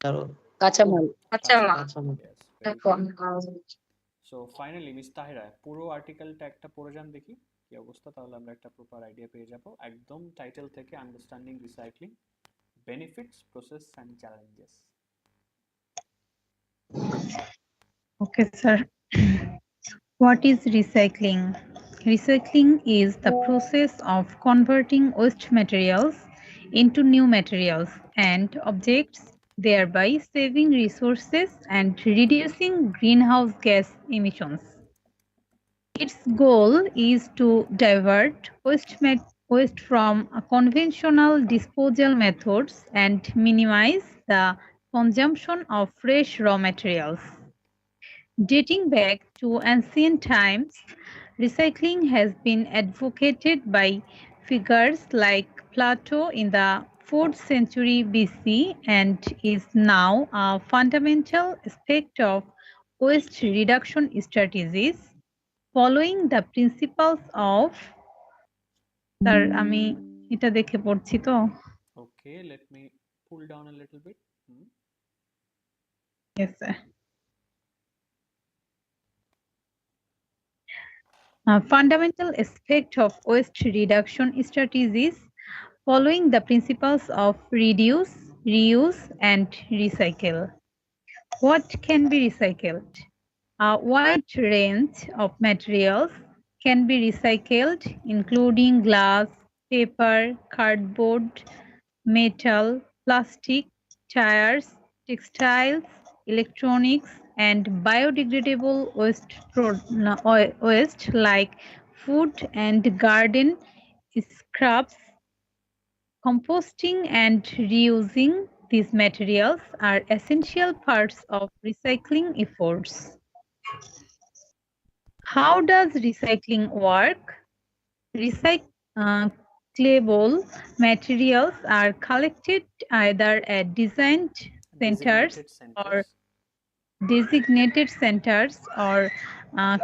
[SPEAKER 6] স্যার
[SPEAKER 9] কাঁচামাল
[SPEAKER 8] কাঁচামাল
[SPEAKER 6] কাঁচামাল
[SPEAKER 1] ইয়েস ভেরি
[SPEAKER 8] এখন
[SPEAKER 1] good so finally miss Tahira পুরো আর্টিকেলটা একটা পড়ে যান দেখি কি অবস্থা, তাহলে আমরা একটা প্রপার আইডিয়া পেয়ে যাব একদম টাইটেল থেকে understanding recycling benefits process and challenges.
[SPEAKER 5] Okay, sir. What is recycling? Recycling is the process of converting waste materials into new materials and objects, thereby saving resources and reducing greenhouse gas emissions. Its goal is to divert waste from conventional disposal methods and minimize the consumption of fresh raw materials. Dating back to ancient times, recycling has been advocated by figures like Plato in the 4th century BC and is now a fundamental aspect of waste reduction strategies following the principles of sir আমি এটা দেখে পড়ছি তো
[SPEAKER 1] okay let me pull down a little bit.
[SPEAKER 5] Yes, sir. A fundamental aspect of waste reduction strategies following the principles of reduce, reuse, and recycle. What can be recycled? A wide range of materials can be recycled, including glass, paper, cardboard, metal, plastic, tires, textiles, electronics, and biodegradable waste like food and garden scraps. Composting and reusing these materials are essential parts of recycling efforts. How does recycling work? Recyclable materials are collected either at
[SPEAKER 1] Designated centers.
[SPEAKER 5] designated centers or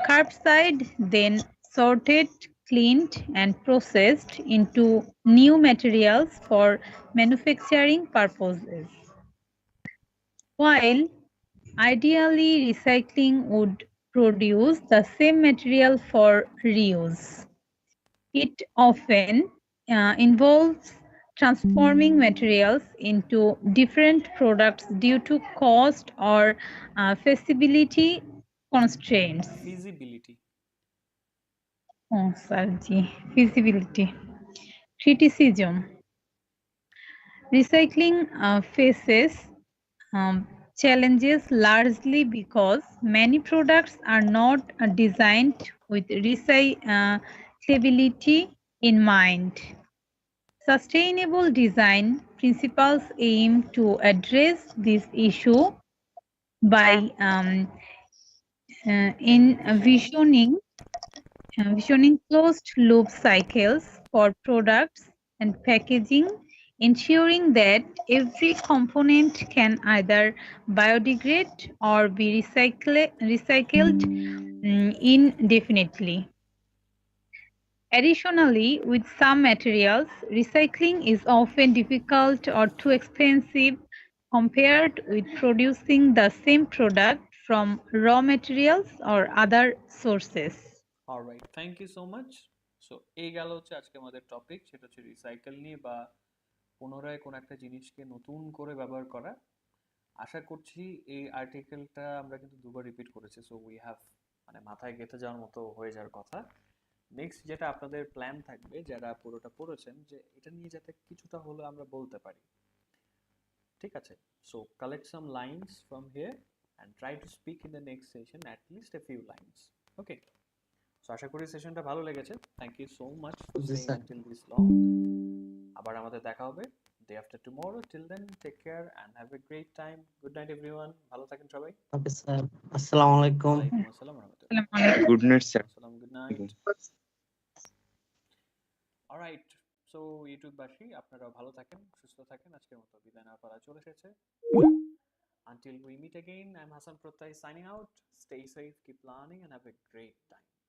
[SPEAKER 5] curbside, then sorted, cleaned, and processed into new materials for manufacturing purposes. While ideally recycling would produce the same material for reuse, it often involves transforming materials into different products due to cost or feasibility constraints.
[SPEAKER 1] Feasibility.
[SPEAKER 5] Oh, sorry, feasibility. Criticism. Recycling faces challenges largely because many products are not designed with recyclability in mind. Sustainable design principles aim to address this issue by envisioning closed loop cycles for products and packaging, ensuring that every component can either biodegrade or be recycled indefinitely. Additionally, with some materials, recycling is often difficult or too expensive compared with producing the same product from raw materials or other sources.
[SPEAKER 1] Alright, thank you so much. So এই গেল হচ্ছে আজকে আমাদের টপিক, সেটা হচ্ছে রিসাইকেল নিয়ে বা পুনরায় কোনো একটা জিনিসকে নতুন করে ব্যবহার করা। আশা করছি এই আর্টিকেলটা আমরা কিন্তু দুবার রিপিট করেছি, সো উই হ্যাভ মানে মাথায় গেঁথে যাওয়ার মতো হয়ে যাওয়ার কথা। নেক্সট যেটা আপনাদের প্ল্যান থাকবে যারা পুরোটা পড়েছেন, যে এটা নিয়ে যাতে কিছুটা হলো আমরা বলতে পারি, ঠিক আছে? So collect some lines from here and try to speak in the next session at least a few lines. Okay, so আশা করি সেশনটা ভালো লেগেছে। Thank you so much for staying until this long. আবার আমাদের দেখা হবে day after tomorrow. Till then, take care and have a great time. Good night everyone. ভালো থাকেন সবাই।
[SPEAKER 6] ওকে স্যার, আসসালামু আলাইকুম।
[SPEAKER 1] ওয়ালাইকুম আসসালাম ওয়া রাহমাতুল্লাহ।
[SPEAKER 3] Good night sir.
[SPEAKER 1] আসসালাম, গুড নাইট। অলরাইট, সো ইউটিউববাসী আপনারাও ভালো থাকেন, সুস্থ থাকেন। আজকের মতো বিদায় নেওয়ার পালা চলে এসেছে। Until we meet again, I'm Hassan Prottoy signing out. Stay safe, keep learning, and have a great time.